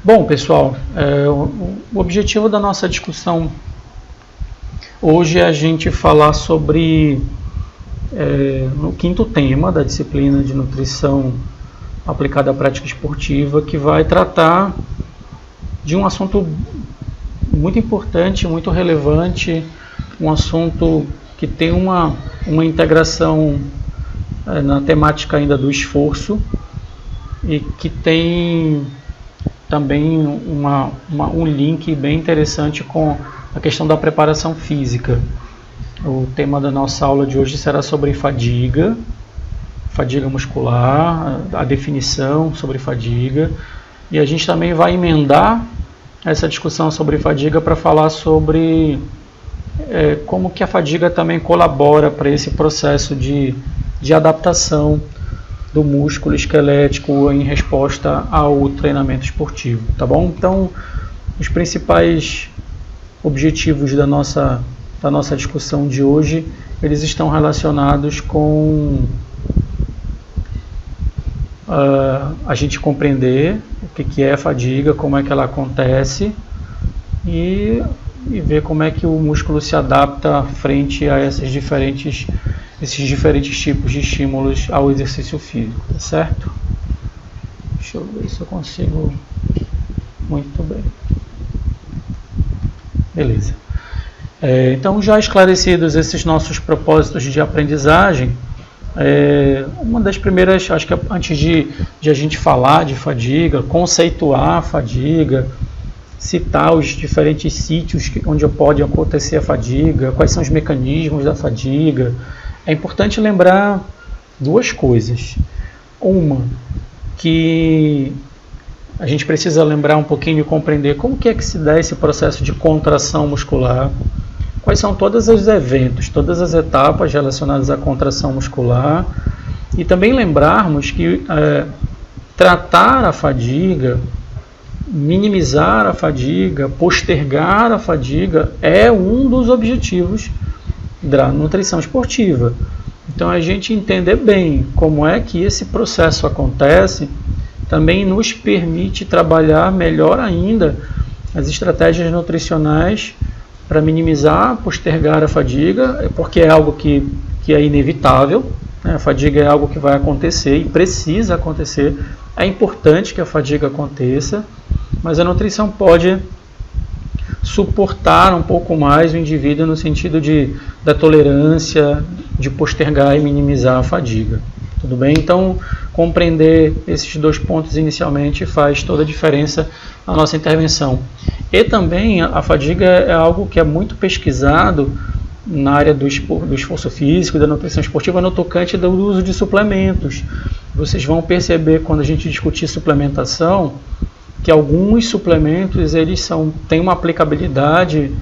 Bom, pessoal, o objetivo da nossa discussão hoje é a gente falar sobre no quinto tema da disciplina de nutrição aplicada à prática esportiva, que vai tratar de um assunto muito importante, muito relevante, um assunto que tem uma integração na temática ainda do esforço e que tem também um link bem interessante com a questão da preparação física. O tema da nossa aula de hoje será sobre fadiga muscular, a definição sobre fadiga, e a gente também vai emendar essa discussão sobre fadiga para falar sobre como que a fadiga também colabora para esse processo de adaptação do músculo esquelético em resposta ao treinamento esportivo, tá bom? Então, os principais objetivos da nossa discussão de hoje, eles estão relacionados com a gente compreender o que é a fadiga, como é que ela acontece e ver como é que o músculo se adapta frente a esses diferentes tipos de estímulos ao exercício físico, tá certo? Deixa eu ver se eu consigo. Muito bem. Beleza. Então, já esclarecidos esses nossos propósitos de aprendizagem, uma das primeiras, acho que antes de a gente falar de fadiga, conceituar a fadiga, citar os diferentes sítios onde pode acontecer a fadiga, quais são os mecanismos da fadiga, é importante lembrar duas coisas. Uma, que a gente precisa lembrar um pouquinho e compreender como que é que se dá esse processo de contração muscular, quais são todos os eventos, todas as etapas relacionadas à contração muscular, e também lembrarmos que tratar a fadiga, minimizar a fadiga, postergar a fadiga é um dos objetivos da nutrição esportiva. Então, a gente entender bem como é que esse processo acontece também nos permite trabalhar melhor ainda as estratégias nutricionais para minimizar, postergar a fadiga, porque é algo que é inevitável, né? A fadiga é algo que vai acontecer e precisa acontecer. É importante que a fadiga aconteça, mas a nutrição pode suportar um pouco mais o indivíduo no sentido da tolerância, de postergar e minimizar a fadiga. Tudo bem? Então, compreender esses dois pontos inicialmente faz toda a diferença na nossa intervenção. E também a fadiga é algo que é muito pesquisado na área do esforço físico, da nutrição esportiva, no tocante do uso de suplementos. Vocês vão perceber, quando a gente discutir suplementação, que alguns suplementos têm uma aplicabilidade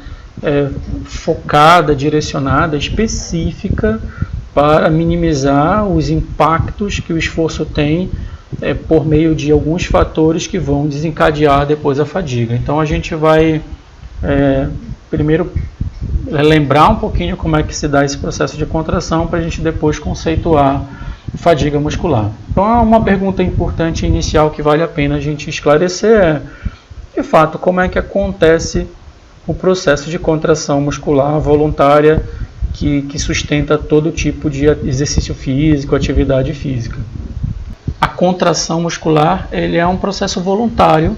focada, direcionada, específica para minimizar os impactos que o esforço tem por meio de alguns fatores que vão desencadear depois a fadiga. Então a gente vai primeiro lembrar um pouquinho como é que se dá esse processo de contração para a gente depois conceituar fadiga muscular. Então, uma pergunta importante inicial que vale a pena a gente esclarecer de fato, como é que acontece o processo de contração muscular voluntária que sustenta todo tipo de exercício físico, atividade física. A contração muscular ele é um processo voluntário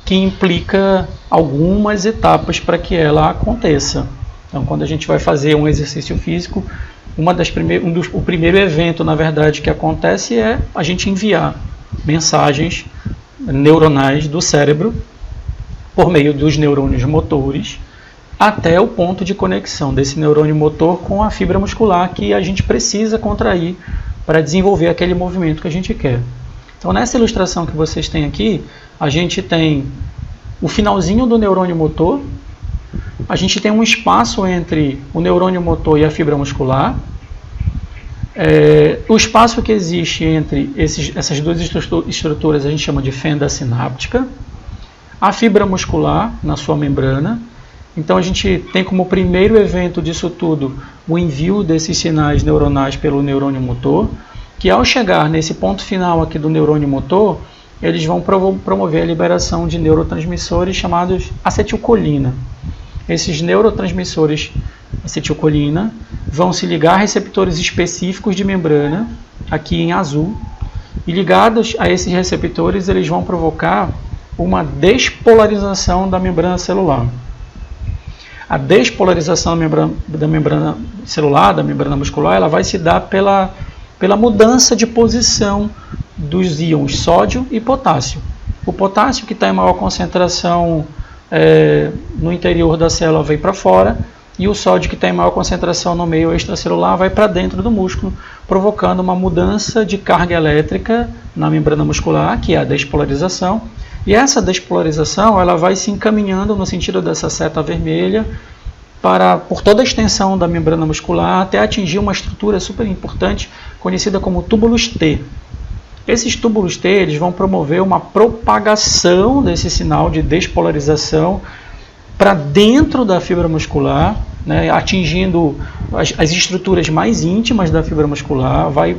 que implica algumas etapas para que ela aconteça. Então, quando a gente vai fazer um exercício físico, o primeiro evento, na verdade, que acontece é a gente enviar mensagens neuronais do cérebro por meio dos neurônios motores até o ponto de conexão desse neurônio motor com a fibra muscular que a gente precisa contrair para desenvolver aquele movimento que a gente quer. Então, nessa ilustração que vocês têm aqui, a gente tem o finalzinho do neurônio motor, a gente tem um espaço entre o neurônio motor e a fibra muscular. O espaço que existe entre essas duas estruturas a gente chama de fenda sináptica. A fibra muscular na sua membrana. Então a gente tem como primeiro evento disso tudo o envio desses sinais neuronais pelo neurônio motor, que ao chegar nesse ponto final aqui do neurônio motor, eles vão promover a liberação de neurotransmissores chamados acetilcolina. Esses neurotransmissores acetilcolina vão se ligar a receptores específicos de membrana, aqui em azul, e ligados a esses receptores, eles vão provocar uma despolarização da membrana celular. A despolarização da membrana celular, da membrana muscular, ela vai se dar pela mudança de posição dos íons sódio e potássio. O potássio, que está em maior concentração no interior da célula, vem para fora, e o sódio, que está em maior concentração no meio extracelular, vai para dentro do músculo, provocando uma mudança de carga elétrica na membrana muscular, que é a despolarização. E essa despolarização ela vai se encaminhando no sentido dessa seta vermelha por toda a extensão da membrana muscular até atingir uma estrutura super importante conhecida como túbulos T. Esses túbulos T eles vão promover uma propagação desse sinal de despolarização para dentro da fibra muscular, né, atingindo as estruturas mais íntimas da fibra muscular, vai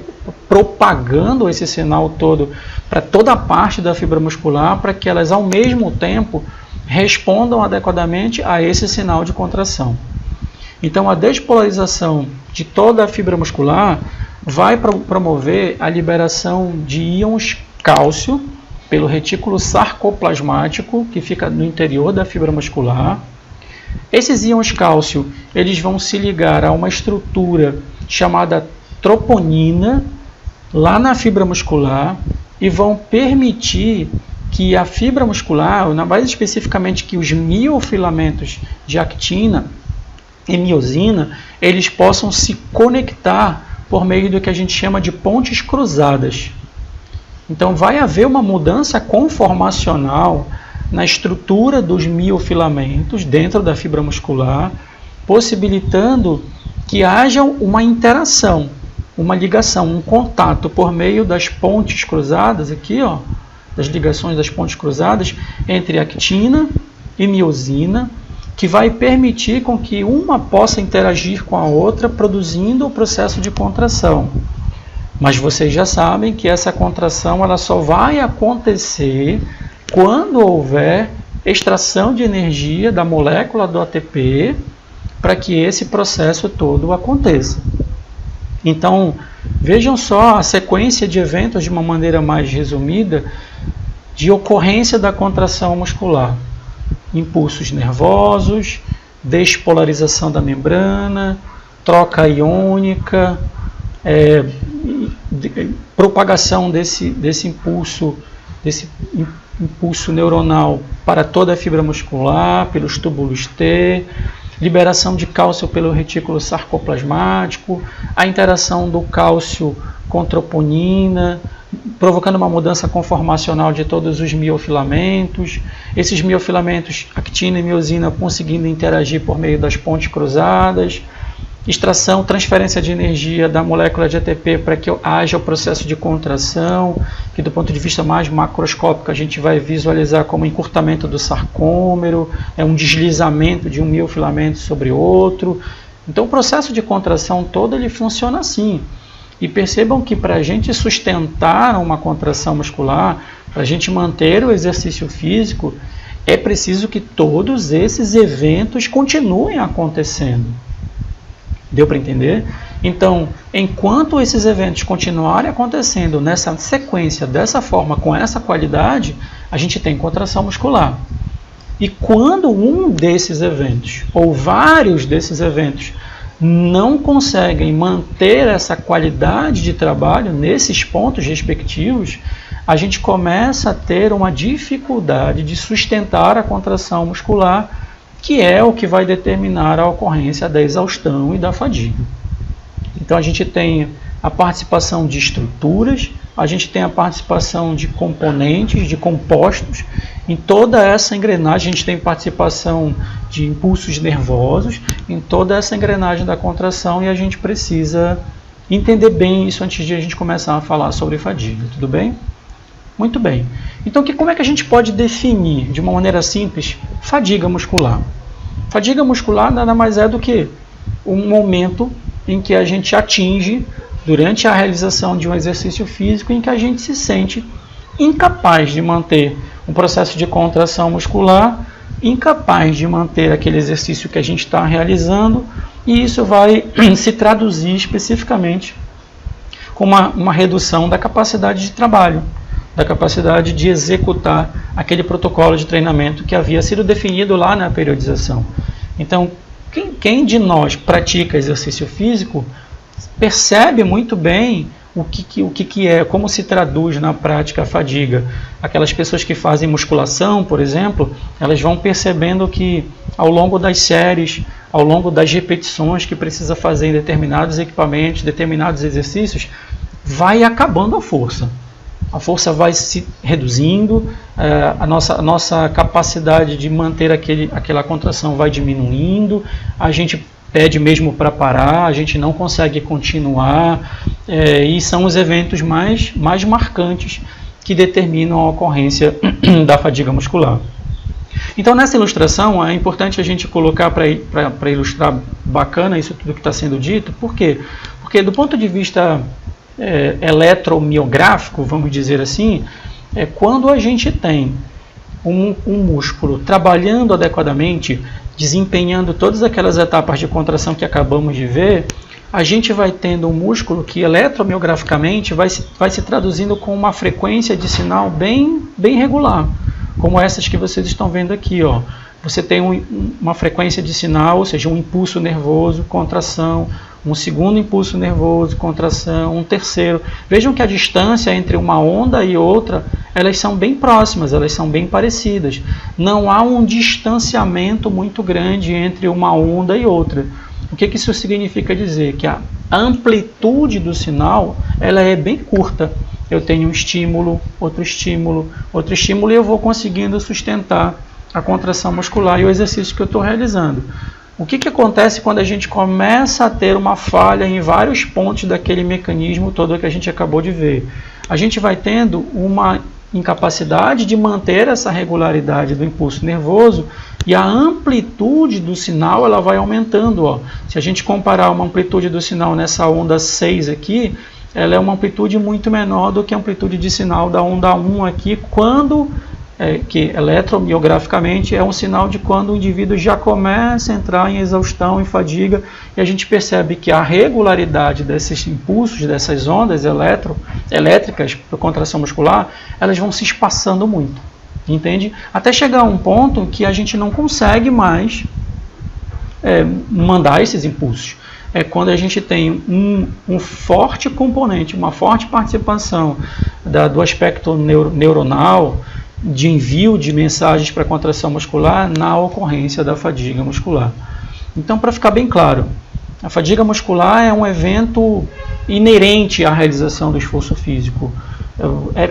propagando esse sinal todo para toda a parte da fibra muscular, para que elas ao mesmo tempo respondam adequadamente a esse sinal de contração. Então a despolarização de toda a fibra muscular vai promover a liberação de íons cálcio pelo retículo sarcoplasmático, que fica no interior da fibra muscular. Esses íons cálcio eles vão se ligar a uma estrutura chamada troponina lá na fibra muscular e vão permitir que a fibra muscular, mais especificamente que os miofilamentos de actina e miosina, eles possam se conectar por meio do que a gente chama de pontes cruzadas. Então vai haver uma mudança conformacional na estrutura dos miofilamentos dentro da fibra muscular, possibilitando que haja uma interação, uma ligação, um contato por meio das pontes cruzadas, aqui, ó, das ligações das pontes cruzadas entre actina e miosina, que vai permitir com que uma possa interagir com a outra, produzindo o processo de contração. Mas vocês já sabem que essa contração ela só vai acontecer quando houver extração de energia da molécula do ATP para que esse processo todo aconteça. Então, vejam só a sequência de eventos de uma maneira mais resumida de ocorrência da contração muscular. Impulsos nervosos, despolarização da membrana, troca iônica, propagação desse impulso neuronal para toda a fibra muscular, pelos túbulos T, liberação de cálcio pelo retículo sarcoplasmático, a interação do cálcio com troponina, provocando uma mudança conformacional de todos os miofilamentos, esses miofilamentos, actina e miosina, conseguindo interagir por meio das pontes cruzadas, extração, transferência de energia da molécula de ATP para que haja o processo de contração, que do ponto de vista mais macroscópico a gente vai visualizar como encurtamento do sarcômero, um deslizamento de um miofilamento sobre outro. Então o processo de contração todo ele funciona assim. E percebam que para a gente sustentar uma contração muscular, para a gente manter o exercício físico, é preciso que todos esses eventos continuem acontecendo. Deu para entender? Então, enquanto esses eventos continuarem acontecendo nessa sequência, dessa forma, com essa qualidade, a gente tem contração muscular. E quando um desses eventos, ou vários desses eventos, não conseguem manter essa qualidade de trabalho nesses pontos respectivos, a gente começa a ter uma dificuldade de sustentar a contração muscular, que é o que vai determinar a ocorrência da exaustão e da fadiga. Então a gente tem a participação de estruturas, a gente tem a participação de componentes, de compostos, em toda essa engrenagem a gente tem participação de impulsos nervosos, em toda essa engrenagem da contração, e a gente precisa entender bem isso antes de a gente começar a falar sobre fadiga, tudo bem? Muito bem. Então, como é que a gente pode definir, de uma maneira simples, fadiga muscular? Fadiga muscular nada mais é do que um momento em que a gente atinge, durante a realização de um exercício físico, em que a gente se sente incapaz de manter um processo de contração muscular, incapaz de manter aquele exercício que a gente está realizando, e isso vai se traduzir especificamente com uma redução da capacidade de trabalho, da capacidade de executar aquele protocolo de treinamento que havia sido definido lá na periodização. Então, quem de nós pratica exercício físico percebe muito bem o que é, como se traduz na prática a fadiga. Aquelas pessoas que fazem musculação, por exemplo, elas vão percebendo que ao longo das séries, ao longo das repetições que precisa fazer em determinados equipamentos, determinados exercícios, vai acabando a força. A força vai se reduzindo, a nossa capacidade de manter aquela contração vai diminuindo, a gente pede mesmo para parar, a gente não consegue continuar, e são os eventos mais marcantes que determinam a ocorrência da fadiga muscular. Então, nessa ilustração, é importante a gente colocar para ilustrar bacana isso tudo que está sendo dito. Por quê? Porque do ponto de vista eletromiográfico, vamos dizer assim, quando a gente tem um músculo trabalhando adequadamente, desempenhando todas aquelas etapas de contração que acabamos de ver, a gente vai tendo um músculo que eletromiograficamente vai se traduzindo com uma frequência de sinal bem regular, como essas que vocês estão vendo aqui, ó. Você tem uma frequência de sinal, ou seja, um impulso nervoso, contração, um segundo impulso nervoso, contração, um terceiro. Vejam que a distância entre uma onda e outra, elas são bem próximas, elas são bem parecidas. Não há um distanciamento muito grande entre uma onda e outra. O que isso significa dizer? Que a amplitude do sinal ela é bem curta. Eu tenho um estímulo, outro estímulo, outro estímulo, e eu vou conseguindo sustentar a contração muscular e o exercício que eu estou realizando. O que acontece quando a gente começa a ter uma falha em vários pontos daquele mecanismo todo que a gente acabou de ver? A gente vai tendo uma incapacidade de manter essa regularidade do impulso nervoso e a amplitude do sinal ela vai aumentando. Ó. Se a gente comparar uma amplitude do sinal nessa onda 6 aqui, ela é uma amplitude muito menor do que a amplitude de sinal da onda 1 aqui, que eletromiograficamente é um sinal de quando o indivíduo já começa a entrar em exaustão, em fadiga, e a gente percebe que a regularidade desses impulsos, dessas ondas elétricas para contração muscular, elas vão se espaçando muito, entende? Até chegar a um ponto que a gente não consegue mais mandar esses impulsos. É quando a gente tem um forte componente, uma forte participação do aspecto neuronal, de envio de mensagens para a contração muscular na ocorrência da fadiga muscular. Então, para ficar bem claro, a fadiga muscular é um evento inerente à realização do esforço físico.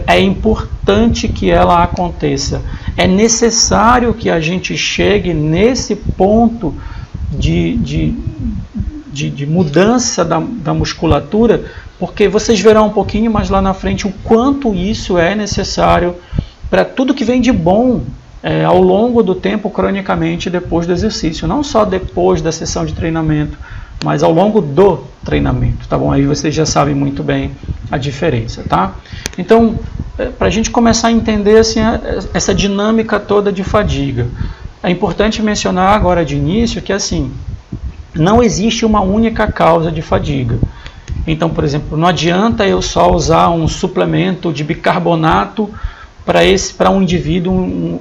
É importante que ela aconteça. É necessário que a gente chegue nesse ponto de mudança da musculatura, porque vocês verão um pouquinho mais lá na frente o quanto isso é necessário para tudo que vem de bom ao longo do tempo, cronicamente, depois do exercício. Não só depois da sessão de treinamento, mas ao longo do treinamento, tá bom? Aí vocês já sabem muito bem a diferença, tá? Então, para a gente começar a entender assim, essa dinâmica toda de fadiga, é importante mencionar agora de início que assim, não existe uma única causa de fadiga. Então, por exemplo, não adianta eu só usar um suplemento de bicarbonato para um indivíduo,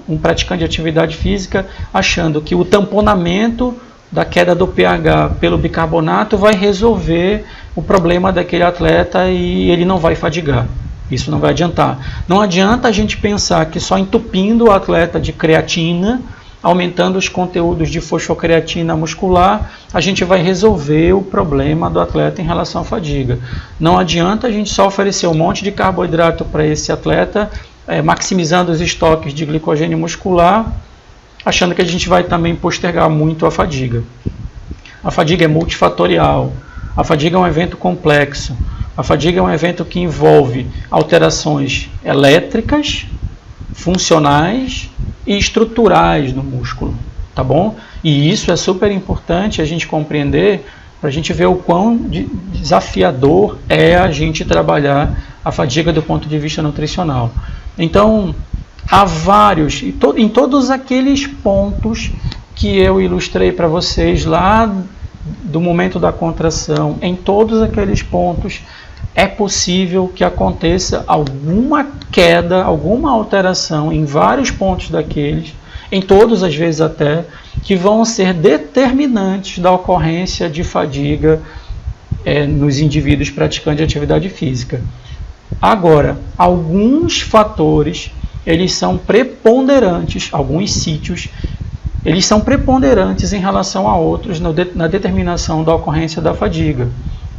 um praticante de atividade física, achando que o tamponamento da queda do pH pelo bicarbonato vai resolver o problema daquele atleta e ele não vai fadigar. Isso não vai adiantar. Não adianta a gente pensar que só entupindo o atleta de creatina, aumentando os conteúdos de fosfocreatina muscular, a gente vai resolver o problema do atleta em relação à fadiga. Não adianta a gente só oferecer um monte de carboidrato para esse atleta, maximizando os estoques de glicogênio muscular, achando que a gente vai também postergar muito a fadiga. A fadiga é multifatorial, a fadiga é um evento complexo, a fadiga é um evento que envolve alterações elétricas, funcionais e estruturais no músculo, tá bom? E isso é super importante a gente compreender para a gente ver o quão desafiador é a gente trabalhar a fadiga do ponto de vista nutricional. Então, há vários, em todos aqueles pontos que eu ilustrei para vocês lá do momento da contração, em todos aqueles pontos é possível que aconteça alguma queda, alguma alteração em vários pontos daqueles, em todos às vezes até, que vão ser determinantes da ocorrência de fadiga nos indivíduos praticantes de atividade física. Agora, alguns fatores, eles são preponderantes, alguns sítios, eles são preponderantes em relação a outros na determinação da ocorrência da fadiga,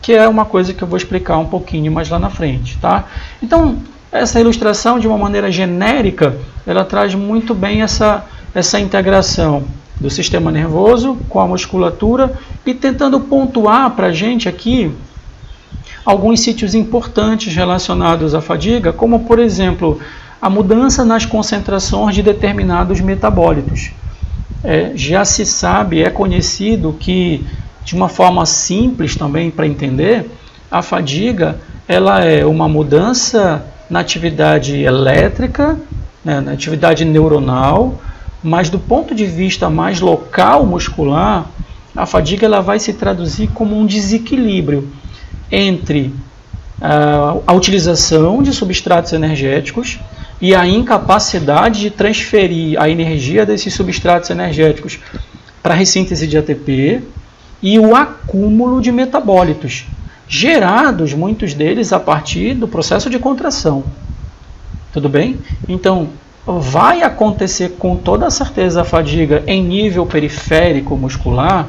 que é uma coisa que eu vou explicar um pouquinho mais lá na frente, tá? Então, essa ilustração, de uma maneira genérica, ela traz muito bem essa integração do sistema nervoso com a musculatura e tentando pontuar para a gente aqui alguns sítios importantes relacionados à fadiga, como, por exemplo, a mudança nas concentrações de determinados metabólitos. Já se sabe, é conhecido que, de uma forma simples também para entender, a fadiga ela é uma mudança na atividade elétrica, na atividade neuronal, mas do ponto de vista mais local muscular, a fadiga ela vai se traduzir como um desequilíbrio entre a utilização de substratos energéticos e a incapacidade de transferir a energia desses substratos energéticos para a ressíntese de ATP e o acúmulo de metabólitos, gerados, muitos deles, a partir do processo de contração. Tudo bem? Então, vai acontecer com toda certeza a fadiga em nível periférico muscular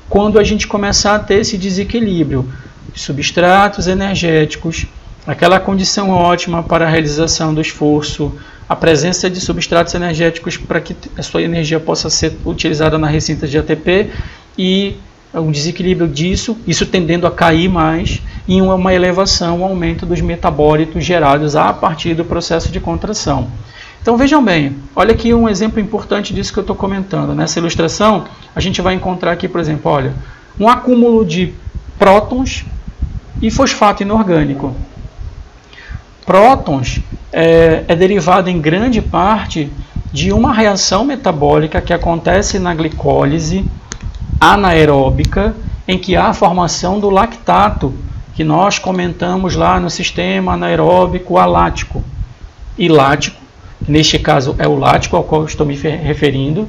quando a gente começar a ter esse desequilíbrio de substratos energéticos, aquela condição ótima para a realização do esforço, a presença de substratos energéticos para que a sua energia possa ser utilizada na ressíntese de ATP e um desequilíbrio disso, isso tendendo a cair mais, e uma elevação, um aumento dos metabólitos gerados a partir do processo de contração. Então vejam bem, olha aqui um exemplo importante disso que eu estou comentando. Nessa ilustração, a gente vai encontrar aqui, por exemplo, olha, um acúmulo de prótons e fosfato inorgânico. Prótons é derivado em grande parte de uma reação metabólica que acontece na glicólise anaeróbica, em que há a formação do lactato, que nós comentamos lá no sistema anaeróbico alático. E lático, neste caso é o lático ao qual eu estou me referindo.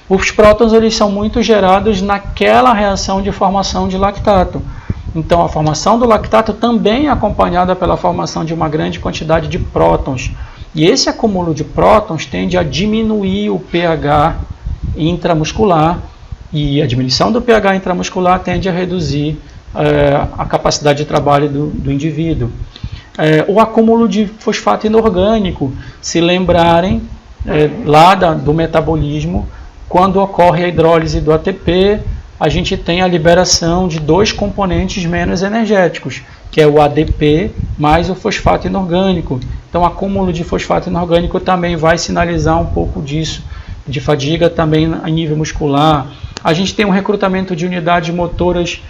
Os prótons eles são muito gerados naquela reação de formação de lactato. Então a formação do lactato também é acompanhada pela formação de uma grande quantidade de prótons. E esse acúmulo de prótons tende a diminuir o pH intramuscular, e a diminuição do pH intramuscular tende a reduzir a capacidade de trabalho do indivíduo. O acúmulo de fosfato inorgânico, se lembrarem lá do metabolismo, quando ocorre a hidrólise do ATP, a gente tem a liberação de dois componentes menos energéticos, que é o ADP mais o fosfato inorgânico. Então, o acúmulo de fosfato inorgânico também vai sinalizar um pouco disso, de fadiga também a nível muscular. A gente tem um recrutamento de unidades motoras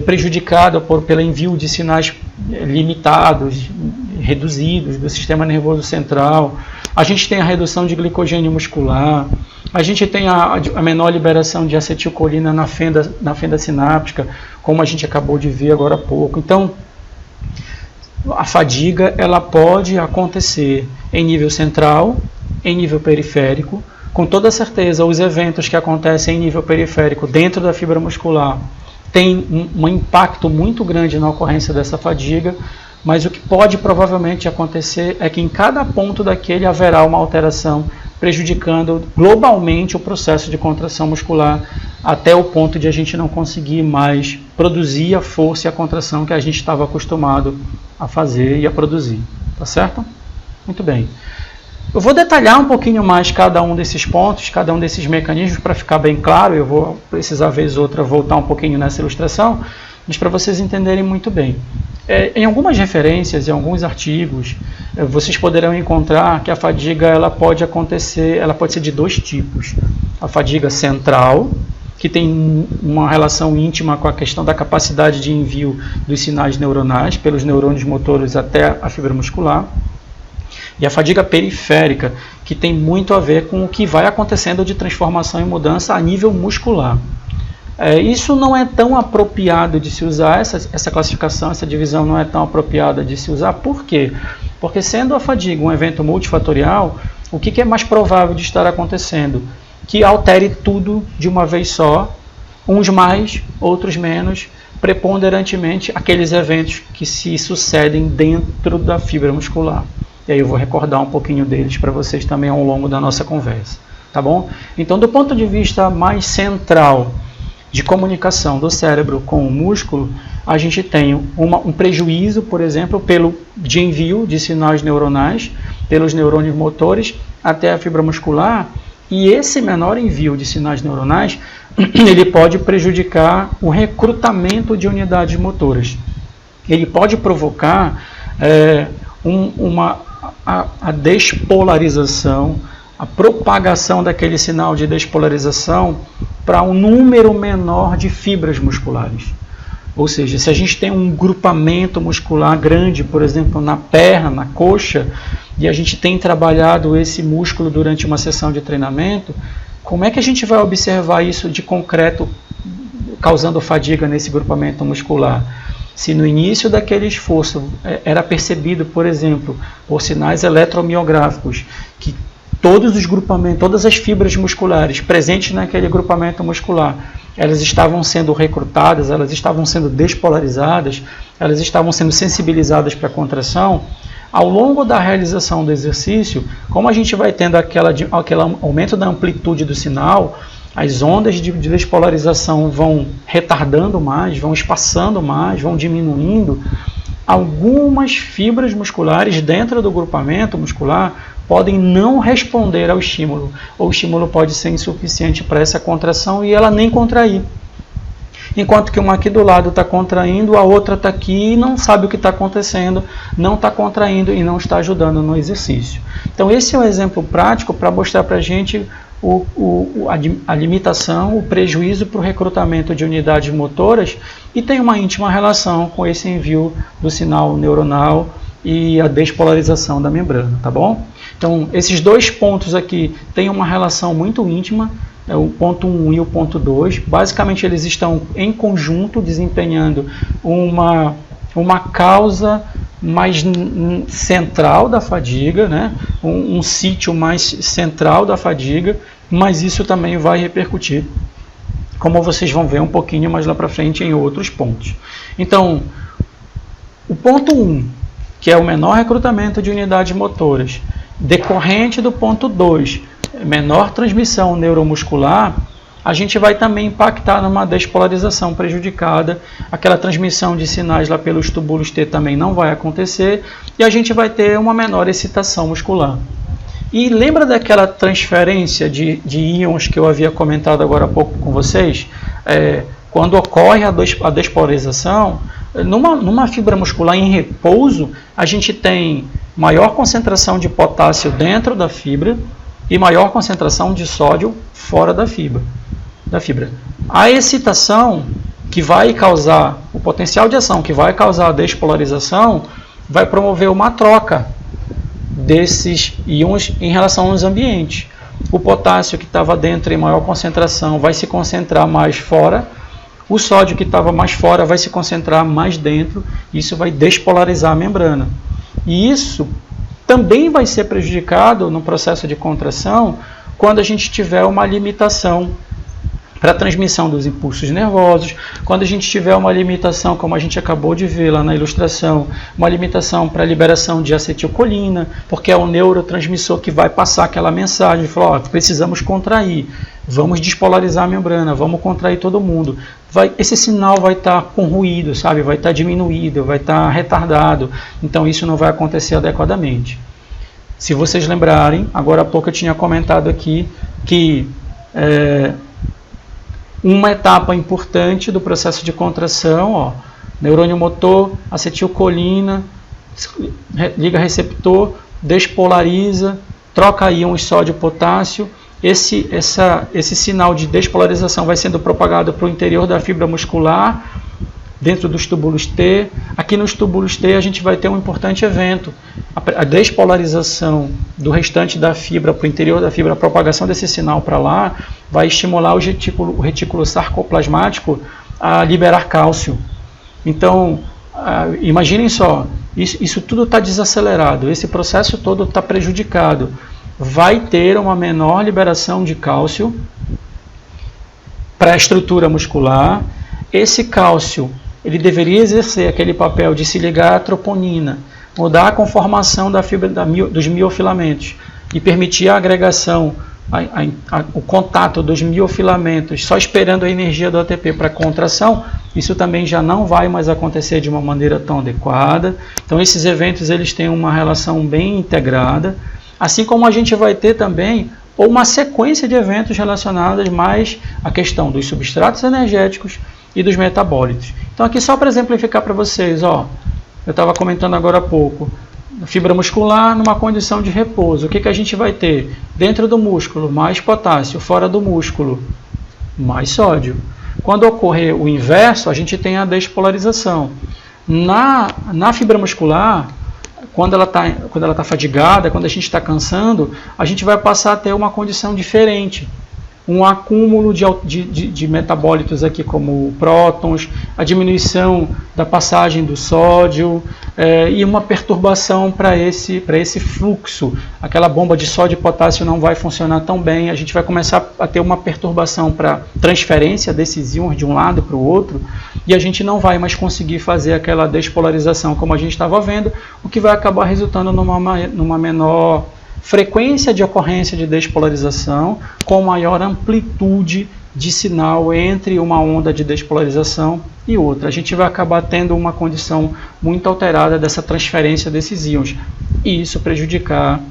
prejudicado pelo envio de sinais limitados, reduzidos do sistema nervoso central. A gente tem a redução de glicogênio muscular. A gente tem a menor liberação de acetilcolina na fenda sináptica, como a gente acabou de ver agora há pouco. Então, a fadiga ela pode acontecer em nível central, em nível periférico. Com toda certeza, os eventos que acontecem em nível periférico dentro da fibra muscular têm um impacto muito grande na ocorrência dessa fadiga, mas o que pode provavelmente acontecer é que em cada ponto daquele haverá uma alteração prejudicando globalmente o processo de contração muscular até o ponto de a gente não conseguir mais produzir a força e a contração que a gente estava acostumado a fazer e a produzir. Tá certo? Muito bem. Eu vou detalhar um pouquinho mais cada um desses pontos, cada um desses mecanismos para ficar bem claro. Eu vou precisar, vez ou outra, voltar um pouquinho nessa ilustração, mas para vocês entenderem muito bem. Em algumas referências, em alguns artigos, vocês poderão encontrar que a fadiga ela pode ser de dois tipos. A fadiga central, que tem uma relação íntima com a questão da capacidade de envio dos sinais neuronais pelos neurônios motores até a fibra muscular. e a fadiga periférica, que tem muito a ver com o que vai acontecendo de transformação e mudança a nível muscular. Isso não é tão apropriado de se usar, essa classificação, essa divisão não é tão apropriada de se usar. Por quê? Porque sendo a fadiga um evento multifatorial, o que é mais provável de estar acontecendo? Que altere tudo de uma vez só, uns mais, outros menos, preponderantemente aqueles eventos que se sucedem dentro da fibra muscular. E aí eu vou recordar um pouquinho deles para vocês também ao longo da nossa conversa, tá bom? Então, do ponto de vista mais central de comunicação do cérebro com o músculo, a gente tem um prejuízo, por exemplo, de envio de sinais neuronais pelos neurônios motores até a fibra muscular, e esse menor envio de sinais neuronais ele pode prejudicar o recrutamento de unidades motoras. Ele pode provocar a despolarização, a propagação daquele sinal de despolarização para um número menor de fibras musculares. Ou seja, se a gente tem um grupamento muscular grande, por exemplo, na perna, na coxa, e a gente tem trabalhado esse músculo durante uma sessão de treinamento, como é que a gente vai observar isso de concreto causando fadiga nesse grupamento muscular? Se no início daquele esforço era percebido, por exemplo, por sinais eletromiográficos, que todos os grupamentos, todas as fibras musculares presentes naquele grupamento muscular, elas estavam sendo recrutadas, elas estavam sendo despolarizadas, elas estavam sendo sensibilizadas para a contração, ao longo da realização do exercício, como a gente vai tendo aquele aumento da amplitude do sinal, as ondas de despolarização vão retardando mais, vão espaçando mais, vão diminuindo. Algumas fibras musculares dentro do grupamento muscular podem não responder ao estímulo, ou o estímulo pode ser insuficiente para essa contração e ela nem contrair. Enquanto que uma aqui do lado está contraindo, a outra está aqui e não sabe o que está acontecendo, não está contraindo e não está ajudando no exercício. Então esse é um exemplo prático para mostrar para a gente a limitação, o prejuízo para o recrutamento de unidades motoras, e tem uma íntima relação com esse envio do sinal neuronal e a despolarização da membrana, tá bom? Então esses dois pontos aqui têm uma relação muito íntima, o ponto 1 e o ponto 2, basicamente eles estão em conjunto desempenhando uma causa mais central da fadiga, né? Um sítio mais central da fadiga, mas isso também vai repercutir, como vocês vão ver um pouquinho mais lá para frente em outros pontos. Então, o ponto 1, que é o menor recrutamento de unidades motoras, decorrente do ponto 2, menor transmissão neuromuscular, a gente vai também impactar numa despolarização prejudicada, aquela transmissão de sinais lá pelos túbulos T também não vai acontecer, e a gente vai ter uma menor excitação muscular. E lembra daquela transferência de íons que eu havia comentado agora há pouco com vocês? Quando ocorre a despolarização, numa fibra muscular em repouso, a gente tem maior concentração de potássio dentro da fibra e maior concentração de sódio fora da fibra. A excitação que vai causar, o potencial de ação que vai causar a despolarização, vai promover uma troca desses íons em relação aos ambientes. O potássio que estava dentro em maior concentração vai se concentrar mais fora, o sódio que estava mais fora vai se concentrar mais dentro, isso vai despolarizar a membrana. E isso também vai ser prejudicado no processo de contração quando a gente tiver uma limitação para a transmissão dos impulsos nervosos, quando a gente tiver uma limitação, como a gente acabou de ver lá na ilustração, uma limitação para a liberação de acetilcolina, porque é o neurotransmissor que vai passar aquela mensagem, falar, precisamos contrair, vamos despolarizar a membrana, vamos contrair todo mundo. Esse sinal vai estar com ruído, sabe? Vai estar diminuído, vai estar retardado, então isso não vai acontecer adequadamente. Se vocês lembrarem, agora há pouco eu tinha comentado aqui que uma etapa importante do processo de contração, neurônio motor, acetilcolina, liga receptor, despolariza, troca íons sódio e potássio. Esse sinal de despolarização vai sendo propagado para o interior da fibra muscular, dentro dos túbulos T. Aqui nos túbulos T a gente vai ter um importante evento. A despolarização do restante da fibra para o interior da fibra, a propagação desse sinal para lá, vai estimular o retículo sarcoplasmático a liberar cálcio. Então, imaginem só, isso tudo está desacelerado, esse processo todo está prejudicado. Vai ter uma menor liberação de cálcio para a estrutura muscular. Esse cálcio, ele deveria exercer aquele papel de se ligar à troponina, mudar a conformação da fibra dos miofilamentos e permitir a agregação, o contato dos miofilamentos, só esperando a energia do ATP para contração. Isso também já não vai mais acontecer de uma maneira tão adequada. Então esses eventos eles têm uma relação bem integrada, assim como a gente vai ter também uma sequência de eventos relacionados mais à questão dos substratos energéticos e dos metabólitos. Então aqui só para exemplificar para vocês, ó, eu estava comentando agora há pouco, fibra muscular numa condição de repouso, o que a gente vai ter? Dentro do músculo, mais potássio, fora do músculo, mais sódio. Quando ocorrer o inverso, a gente tem a despolarização. Na fibra muscular, quando ela tá fadigada, quando a gente está cansando, a gente vai passar a ter uma condição diferente. Um acúmulo de metabólitos aqui como prótons, a diminuição da passagem do sódio e uma perturbação para esse fluxo. Aquela bomba de sódio e potássio não vai funcionar tão bem, a gente vai começar a ter uma perturbação para transferência desses íons de um lado para o outro e a gente não vai mais conseguir fazer aquela despolarização como a gente estava vendo, o que vai acabar resultando numa menor frequência de ocorrência de despolarização, com maior amplitude de sinal entre uma onda de despolarização e outra. A gente vai acabar tendo uma condição muito alterada dessa transferência desses íons, e isso prejudicar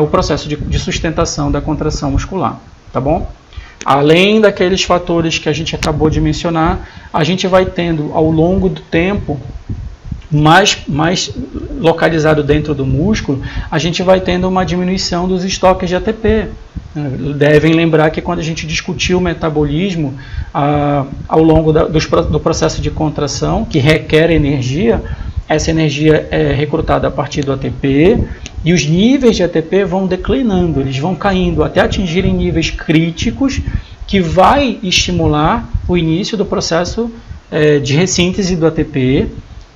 o processo de sustentação da contração muscular, tá bom? Além daqueles fatores que a gente acabou de mencionar, a gente vai tendo ao longo do tempo, mais localizado dentro do músculo, a gente vai tendo uma diminuição dos estoques de ATP. Devem lembrar que quando a gente discutiu o metabolismo ao longo do processo de contração, que requer energia, essa energia é recrutada a partir do ATP e os níveis de ATP vão declinando, eles vão caindo até atingirem níveis críticos que vai estimular o início do processo de ressíntese do ATP,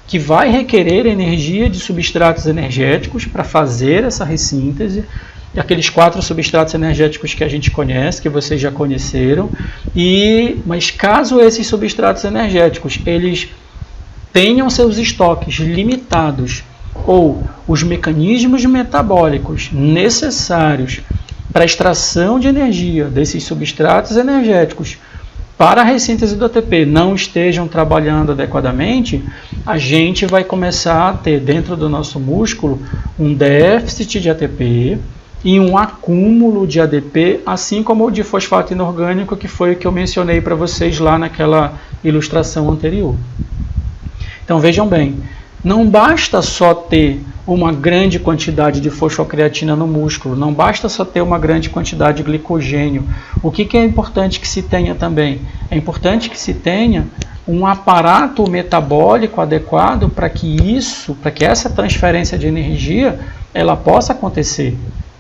que vai requerer energia de substratos energéticos para fazer essa ressíntese, aqueles 4 substratos energéticos que a gente conhece, que vocês já conheceram, mas caso esses substratos energéticos eles tenham seus estoques limitados ou os mecanismos metabólicos necessários para a extração de energia desses substratos energéticos para a ressíntese do ATP não estejam trabalhando adequadamente, a gente vai começar a ter dentro do nosso músculo um déficit de ATP e um acúmulo de ADP, assim como o de fosfato inorgânico, que foi o que eu mencionei para vocês lá naquela ilustração anterior. Então vejam bem, não basta só ter uma grande quantidade de fosfocreatina no músculo, não basta só ter uma grande quantidade de glicogênio. O que é importante que se tenha também? É importante que se tenha um aparato metabólico adequado para que essa transferência de energia ela possa acontecer.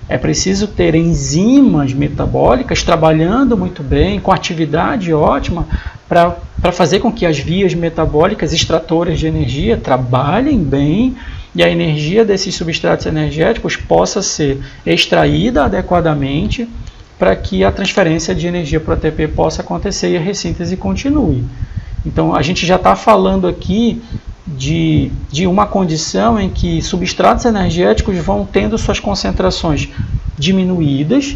É preciso ter enzimas metabólicas trabalhando muito bem, com atividade ótima, para fazer com que as vias metabólicas extratoras de energia trabalhem bem e a energia desses substratos energéticos possa ser extraída adequadamente para que a transferência de energia para o ATP possa acontecer e a ressíntese continue. Então, a gente já está falando aqui de uma condição em que substratos energéticos vão tendo suas concentrações diminuídas.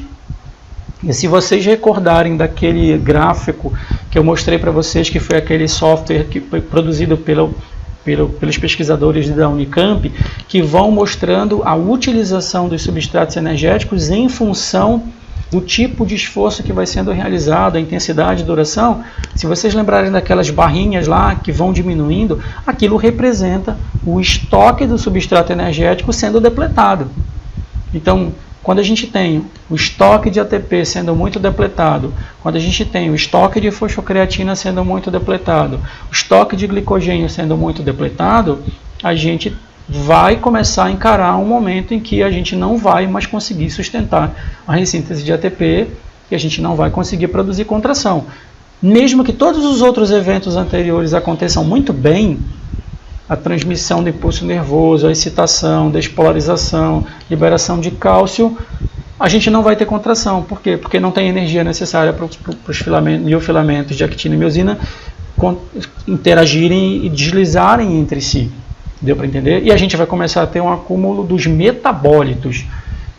E se vocês recordarem daquele gráfico que eu mostrei para vocês, que foi aquele software que foi produzido pelos pesquisadores da Unicamp, que vão mostrando a utilização dos substratos energéticos em função do tipo de esforço que vai sendo realizado, a intensidade e duração. Se vocês lembrarem daquelas barrinhas lá que vão diminuindo, aquilo representa o estoque do substrato energético sendo depletado. Então, Quando a gente tem o estoque de ATP sendo muito depletado, quando a gente tem o estoque de fosfocreatina sendo muito depletado, o estoque de glicogênio sendo muito depletado, a gente vai começar a encarar um momento em que a gente não vai mais conseguir sustentar a ressíntese de ATP e a gente não vai conseguir produzir contração. Mesmo que todos os outros eventos anteriores aconteçam muito bem, a transmissão do impulso nervoso, a excitação, despolarização, liberação de cálcio, a gente não vai ter contração. Por quê? Porque não tem energia necessária para os miofilamentos de actina e miosina interagirem e deslizarem entre si. Deu para entender? E a gente vai começar a ter um acúmulo dos metabólitos,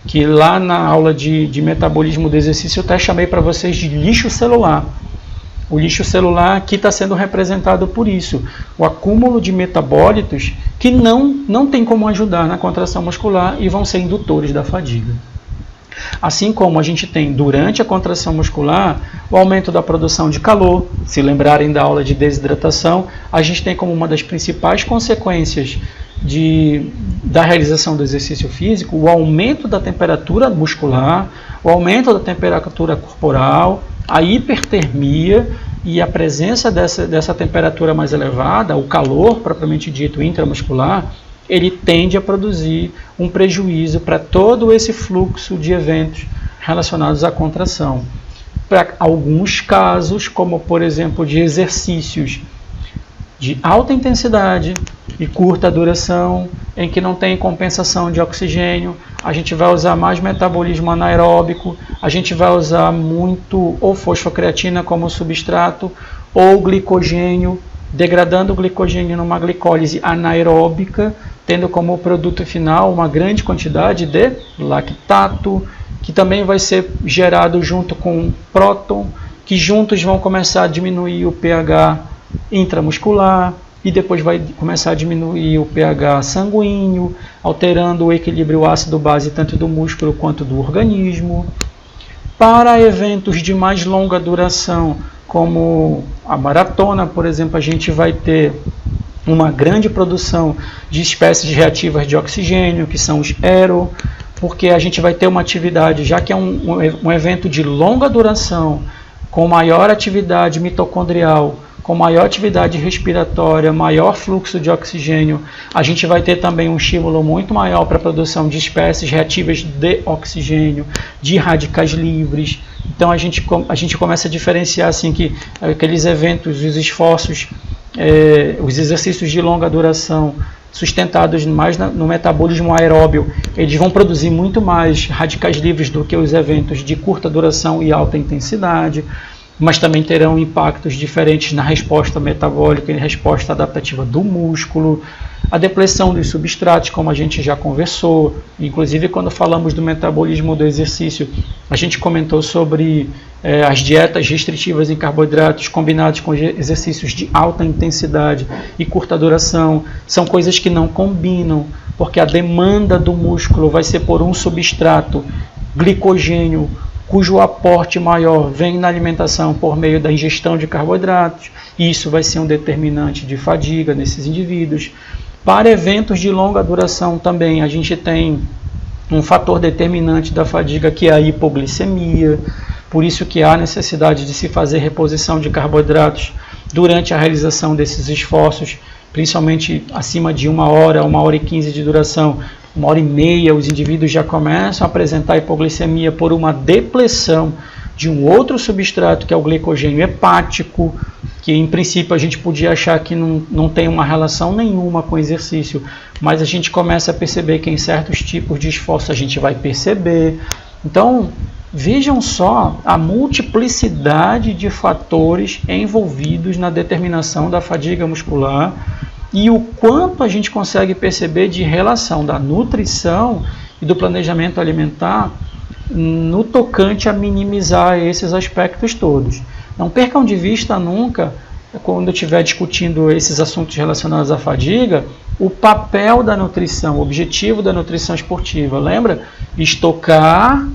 que lá na aula de metabolismo do exercício eu até chamei para vocês de lixo celular. O lixo celular aqui está sendo representado por isso, o acúmulo de metabólitos que não tem como ajudar na contração muscular e vão ser indutores da fadiga. Assim como a gente tem durante a contração muscular o aumento da produção de calor, se lembrarem da aula de desidratação, a gente tem como uma das principais consequências da realização do exercício físico o aumento da temperatura muscular, o aumento da temperatura corporal, a hipertermia e a presença dessa temperatura mais elevada, o calor propriamente dito intramuscular, ele tende a produzir um prejuízo para todo esse fluxo de eventos relacionados à contração. Para alguns casos, como por exemplo de exercícios de alta intensidade e curta duração, em que não tem compensação de oxigênio, a gente vai usar mais metabolismo anaeróbico, a gente vai usar muito ou fosfocreatina como substrato, ou glicogênio, degradando o glicogênio numa glicólise anaeróbica, tendo como produto final uma grande quantidade de lactato, que também vai ser gerado junto com próton, que juntos vão começar a diminuir o pH intramuscular, e depois vai começar a diminuir o pH sanguíneo, alterando o equilíbrio ácido-base tanto do músculo quanto do organismo. Para eventos de mais longa duração, como a maratona, por exemplo, a gente vai ter uma grande produção de espécies reativas de oxigênio, que são os aero, porque a gente vai ter uma atividade, já que é um evento de longa duração, com maior atividade mitocondrial, com maior atividade respiratória, maior fluxo de oxigênio, a gente vai ter também um estímulo muito maior para a produção de espécies reativas de oxigênio, de radicais livres. Então a gente começa a diferenciar assim que aqueles eventos, os esforços, os exercícios de longa duração sustentados mais no metabolismo aeróbio, eles vão produzir muito mais radicais livres do que os eventos de curta duração e alta intensidade, mas também terão impactos diferentes na resposta metabólica e na resposta adaptativa do músculo, a depressão dos substratos, como a gente já conversou, inclusive quando falamos do metabolismo do exercício, a gente comentou sobre as dietas restritivas em carboidratos combinados com exercícios de alta intensidade e curta duração, são coisas que não combinam, porque a demanda do músculo vai ser por um substrato, glicogênio, cujo aporte maior vem na alimentação por meio da ingestão de carboidratos, e isso vai ser um determinante de fadiga nesses indivíduos. Para eventos de longa duração também, a gente tem um fator determinante da fadiga, que é a hipoglicemia, por isso que há necessidade de se fazer reposição de carboidratos durante a realização desses esforços, principalmente acima de 1 hora, 1h15 de duração, 1h30, os indivíduos já começam a apresentar hipoglicemia por uma depressão de um outro substrato, que é o glicogênio hepático, que em princípio a gente podia achar que não tem uma relação nenhuma com o exercício, mas a gente começa a perceber que em certos tipos de esforço a gente vai perceber. Então, vejam só a multiplicidade de fatores envolvidos na determinação da fadiga muscular, e o quanto a gente consegue perceber de relação da nutrição e do planejamento alimentar no tocante a minimizar esses aspectos todos. Não percam de vista nunca, quando eu estiver discutindo esses assuntos relacionados à fadiga, o papel da nutrição, o objetivo da nutrição esportiva. Lembra? Estocar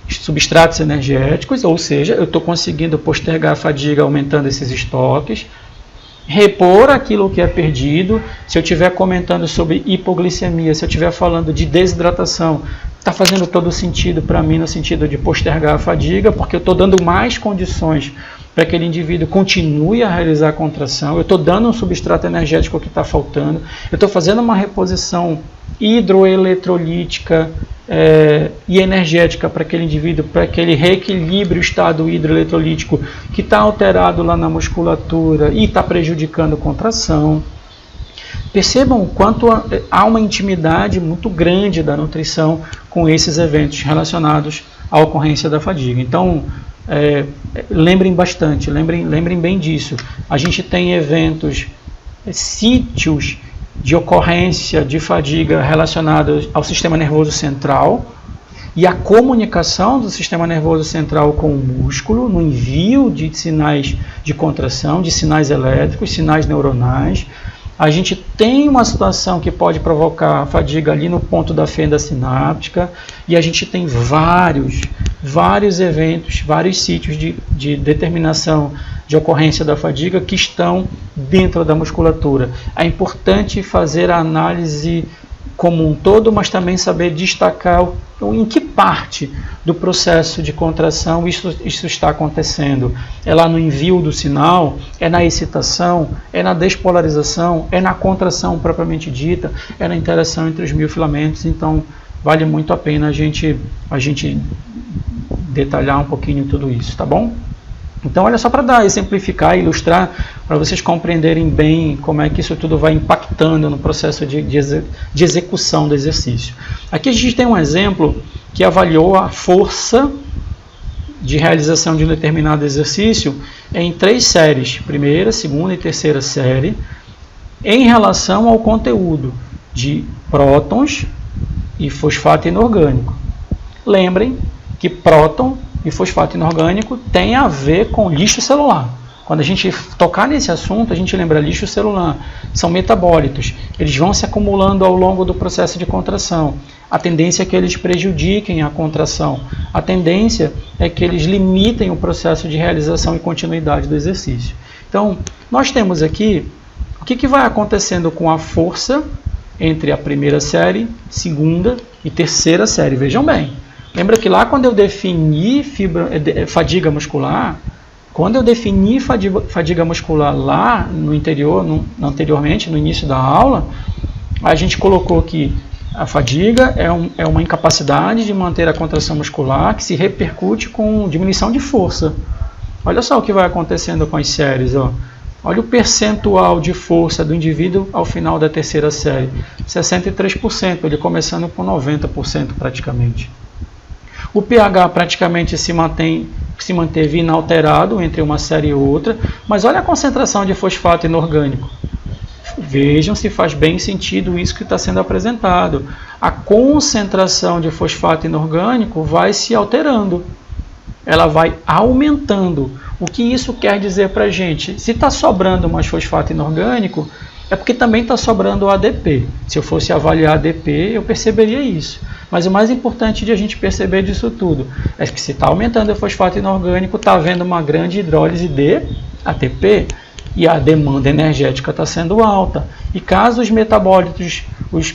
substratos energéticos, ou seja, eu estou conseguindo postergar a fadiga aumentando esses estoques. repor aquilo que é perdido. Se eu estiver comentando sobre hipoglicemia, se eu estiver falando de desidratação, está fazendo todo sentido para mim no sentido de postergar a fadiga, porque eu estou dando mais condições para que aquele indivíduo continue a realizar a contração, eu estou dando um substrato energético que está faltando, eu estou fazendo uma reposição hidroeletrolítica e energética para aquele indivíduo, para que ele reequilibre o estado hidroeletrolítico que está alterado lá na musculatura e está prejudicando a contração. Percebam o quanto há uma intimidade muito grande da nutrição com esses eventos relacionados à ocorrência da fadiga. Então, lembrem bastante, lembrem bem disso. A gente tem eventos, sítios de ocorrência de fadiga relacionados ao sistema nervoso central e a comunicação do sistema nervoso central com o músculo no envio de sinais de contração, de sinais elétricos, sinais neuronais. A gente tem uma situação que pode provocar fadiga ali no ponto da fenda sináptica e a gente tem vários eventos, vários sítios de determinação de ocorrência da fadiga que estão dentro da musculatura. É importante fazer a análise como um todo, mas também saber destacar em que parte do processo de contração isso está acontecendo. É lá no envio do sinal, é na excitação, é na despolarização, é na contração propriamente dita, é na interação entre os miofilamentos. Então, vale muito a pena a gente detalhar um pouquinho tudo isso, tá bom? Então, olha só para exemplificar e ilustrar, para vocês compreenderem bem como é que isso tudo vai impactando no processo de execução do exercício. Aqui a gente tem um exemplo que avaliou a força de realização de um determinado exercício em 3 séries, primeira, segunda e terceira série, em relação ao conteúdo de prótons e fosfato inorgânico. Lembrem que próton e fosfato inorgânico tem a ver com lixo celular. Quando a gente tocar nesse assunto, a gente lembra lixo celular. São metabólitos. Eles vão se acumulando ao longo do processo de contração. A tendência é que eles prejudiquem a contração. A tendência é que eles limitem o processo de realização e continuidade do exercício. Então, nós temos aqui o que vai acontecendo com a força entre a primeira série, segunda e terceira série. Vejam bem. Lembra que lá quando eu defini fadiga muscular, lá no interior, anteriormente, no início da aula, a gente colocou que a fadiga é uma incapacidade de manter a contração muscular que se repercute com diminuição de força. Olha só o que vai acontecendo com as séries. Olha o percentual de força do indivíduo ao final da terceira série. 63%, ele começando com 90% praticamente. O pH praticamente se manteve inalterado entre uma série e outra, mas olha a concentração de fosfato inorgânico. Vejam se faz bem sentido isso que está sendo apresentado. A concentração de fosfato inorgânico vai se alterando, ela vai aumentando. O que isso quer dizer para a gente? Se está sobrando mais fosfato inorgânico, é porque também está sobrando o ADP. Se eu fosse avaliar ADP, eu perceberia isso. Mas o mais importante de a gente perceber disso tudo é que se está aumentando o fosfato inorgânico, está havendo uma grande hidrólise de ATP e a demanda energética está sendo alta. E caso os metabólitos, os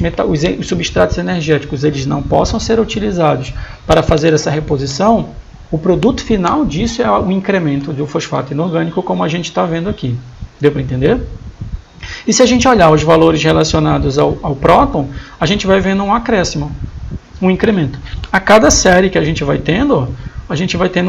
substratos energéticos, eles não possam ser utilizados para fazer essa reposição, o produto final disso é o incremento do fosfato inorgânico, como a gente está vendo aqui. Deu para entender? E se a gente olhar os valores relacionados ao próton, a gente vai vendo um acréscimo, um incremento. A cada série que a gente vai tendo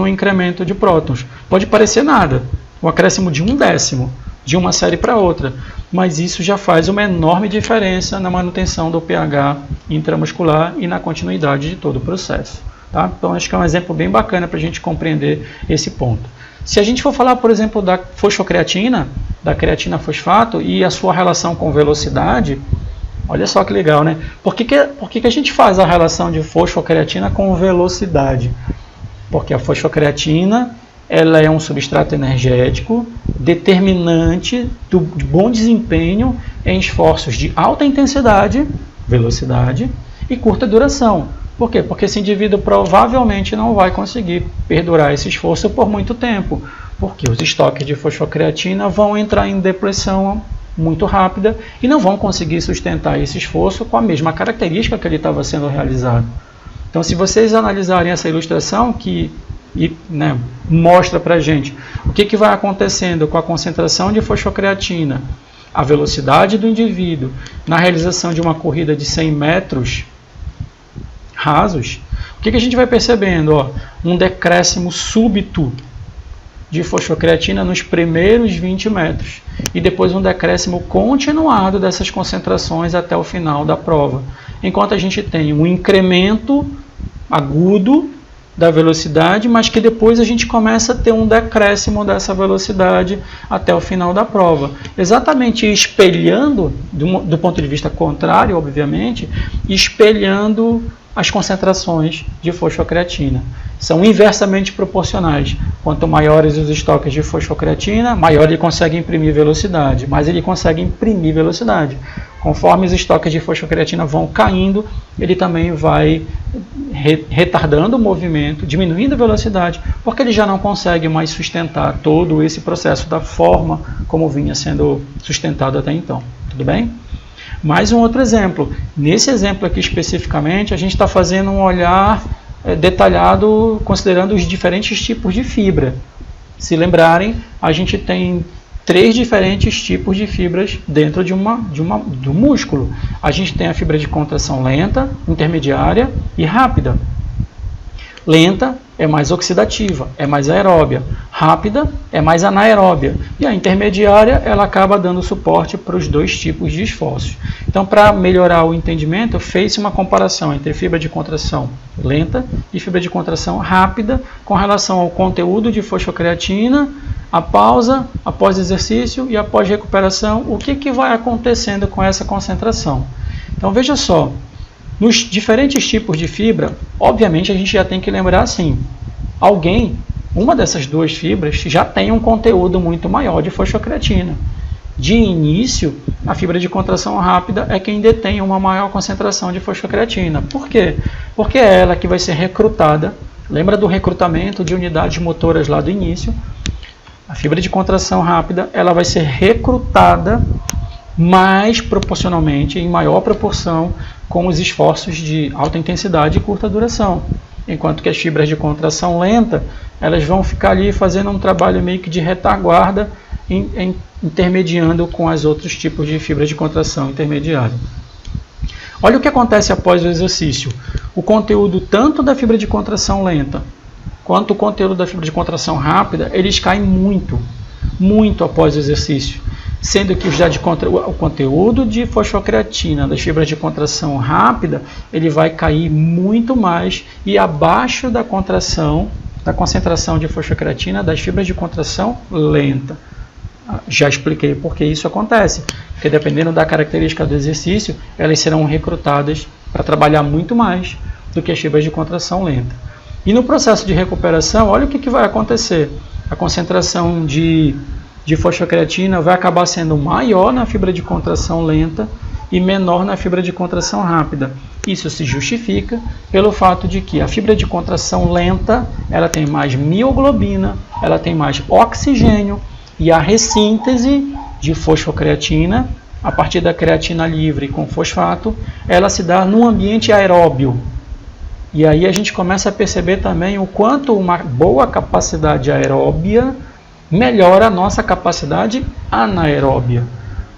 um incremento de prótons. Pode parecer nada, um acréscimo de 1/10 de uma série para outra, mas isso já faz uma enorme diferença na manutenção do pH intramuscular e na continuidade de todo o processo. Tá? Então, acho que é um exemplo bem bacana para a gente compreender esse ponto. Se a gente for falar, por exemplo, da fosfocreatina, da creatina fosfato e a sua relação com velocidade, olha só que legal, né? Por que a gente faz a relação de fosfocreatina com velocidade? Porque a fosfocreatina ela é um substrato energético determinante de bom desempenho em esforços de alta intensidade, velocidade e curta duração. Por quê? Porque esse indivíduo provavelmente não vai conseguir perdurar esse esforço por muito tempo. Porque os estoques de fosfocreatina vão entrar em depressão muito rápida e não vão conseguir sustentar esse esforço com a mesma característica que ele estava sendo realizado. Então, se vocês analisarem essa ilustração mostra para a gente o que vai acontecendo com a concentração de fosfocreatina, a velocidade do indivíduo na realização de uma corrida de 100 metros rasos, o que a gente vai percebendo? Um decréscimo súbito de fosfocreatina nos primeiros 20 metros e depois um decréscimo continuado dessas concentrações até o final da prova, enquanto a gente tem um incremento agudo da velocidade, mas que depois a gente começa a ter um decréscimo dessa velocidade até o final da prova. Exatamente espelhando, do ponto de vista contrário, obviamente, espelhando as concentrações de fosfocreatina. São inversamente proporcionais. Quanto maiores os estoques de fosfocreatina, maior ele consegue imprimir velocidade, mais ele consegue imprimir velocidade. Conforme os estoques de fosfocreatina vão caindo, ele também vai retardando o movimento, diminuindo a velocidade, porque ele já não consegue mais sustentar todo esse processo da forma como vinha sendo sustentado até então. Tudo bem? Mais um outro exemplo. Nesse exemplo aqui especificamente, a gente está fazendo um olhar detalhado, considerando os diferentes tipos de fibra. Se lembrarem, a gente tem 3 diferentes tipos de fibras dentro do músculo. A gente tem a fibra de contração lenta, intermediária e rápida. Lenta é mais oxidativa, é mais aeróbia. Rápida é mais anaeróbia. E a intermediária, ela acaba dando suporte para os 2 tipos de esforços. Então, para melhorar o entendimento, fez-se uma comparação entre fibra de contração lenta e fibra de contração rápida com relação ao conteúdo de fosfocreatina, a pausa, após exercício e após recuperação, o que vai acontecendo com essa concentração. Então, veja só. Nos diferentes tipos de fibra, obviamente a gente já tem que lembrar assim, uma dessas 2 fibras já tem um conteúdo muito maior de fosfocreatina. De início, a fibra de contração rápida é quem detém uma maior concentração de fosfocreatina. Por quê? Porque é ela que vai ser recrutada, lembra do recrutamento de unidades motoras lá do início? A fibra de contração rápida ela vai ser recrutada mais proporcionalmente, em maior proporção, com os esforços de alta intensidade e curta duração. Enquanto que as fibras de contração lenta, elas vão ficar ali fazendo um trabalho meio que de retaguarda, intermediando com os outros tipos de fibras de contração intermediária. Olha o que acontece após o exercício. O conteúdo tanto da fibra de contração lenta, quanto o conteúdo da fibra de contração rápida, eles caem muito após o exercício. Sendo que o conteúdo de fosfocreatina das fibras de contração rápida, ele vai cair muito mais e abaixo da concentração de fosfocreatina das fibras de contração lenta. Já expliquei por que isso acontece, porque dependendo da característica do exercício, elas serão recrutadas para trabalhar muito mais do que as fibras de contração lenta. E no processo de recuperação, olha o que vai acontecer. A concentração de fosfocreatina vai acabar sendo maior na fibra de contração lenta e menor na fibra de contração rápida. Isso se justifica pelo fato de que a fibra de contração lenta ela tem mais mioglobina, ela tem mais oxigênio e a ressíntese de fosfocreatina, a partir da creatina livre com fosfato, ela se dá num ambiente aeróbio. E aí a gente começa a perceber também o quanto uma boa capacidade aeróbia melhora a nossa capacidade anaeróbia.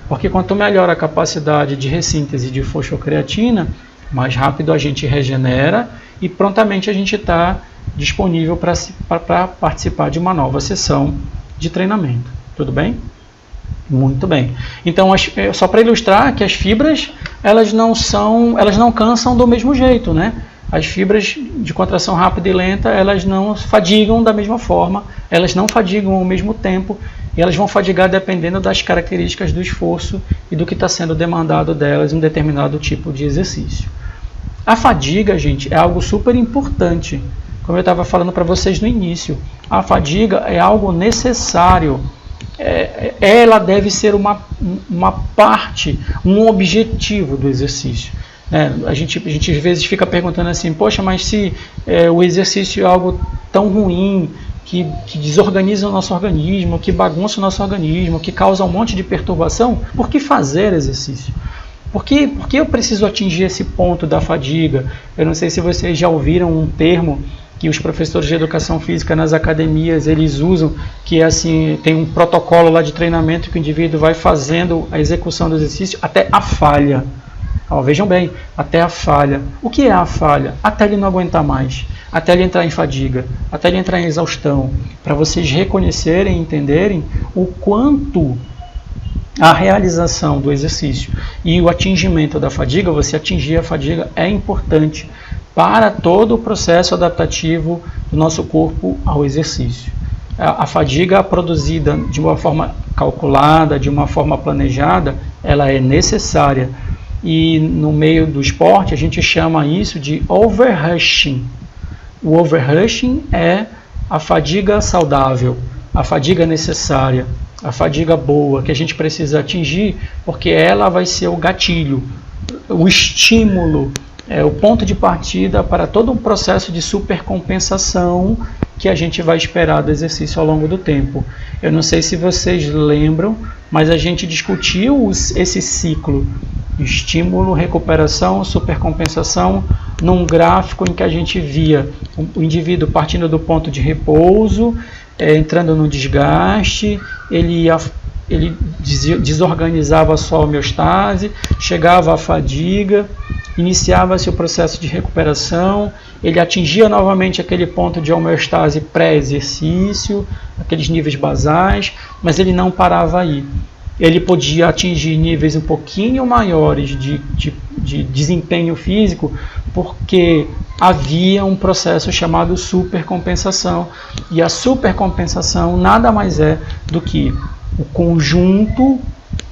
Porque quanto melhor a capacidade de ressíntese de fosfocreatina, mais rápido a gente regenera e prontamente a gente está disponível para participar de uma nova sessão de treinamento. Tudo bem? Muito bem. Então, só para ilustrar que as fibras, elas não cansam do mesmo jeito, né? As fibras de contração rápida e lenta, elas não fadigam da mesma forma, elas não fadigam ao mesmo tempo, e elas vão fadigar dependendo das características do esforço e do que está sendo demandado delas em um determinado tipo de exercício. A fadiga, gente, é algo super importante. Como eu estava falando para vocês no início, a fadiga é algo necessário. Ela deve ser uma parte, um objetivo do exercício. A gente às vezes fica perguntando assim, poxa, mas se o exercício é algo tão ruim que desorganiza o nosso organismo, que bagunça o nosso organismo, que causa um monte de perturbação, por que fazer exercício? Por que eu preciso atingir esse ponto da fadiga? Eu não sei se vocês já ouviram um termo que os professores de educação física nas academias eles usam, que é assim, tem um protocolo lá de treinamento que o indivíduo vai fazendo a execução do exercício até a falha. Vejam bem, até a falha. O que é a falha? Até ele não aguentar mais, até ele entrar em fadiga, até ele entrar em exaustão, para vocês reconhecerem e entenderem o quanto a realização do exercício e o atingimento da fadiga, você atingir a fadiga, é importante para todo o processo adaptativo do nosso corpo ao exercício. A fadiga produzida de uma forma calculada, de uma forma planejada, ela é necessária. E no meio do esporte a gente chama isso de overrushing. O overrushing é a fadiga saudável, a fadiga necessária, a fadiga boa que a gente precisa atingir, porque ela vai ser o gatilho, o estímulo, o ponto de partida para todo um processo de supercompensação que a gente vai esperar do exercício ao longo do tempo. Eu não sei se vocês lembram, mas a gente discutiu esse ciclo: estímulo, recuperação, supercompensação, num gráfico em que a gente via o indivíduo partindo do ponto de repouso, entrando no desgaste, ele desorganizava a sua homeostase, chegava à fadiga, iniciava-se o processo de recuperação, ele atingia novamente aquele ponto de homeostase pré-exercício, aqueles níveis basais, mas ele não parava aí. Ele podia atingir níveis um pouquinho maiores de desempenho físico, porque havia um processo chamado supercompensação. E a supercompensação nada mais é do que o conjunto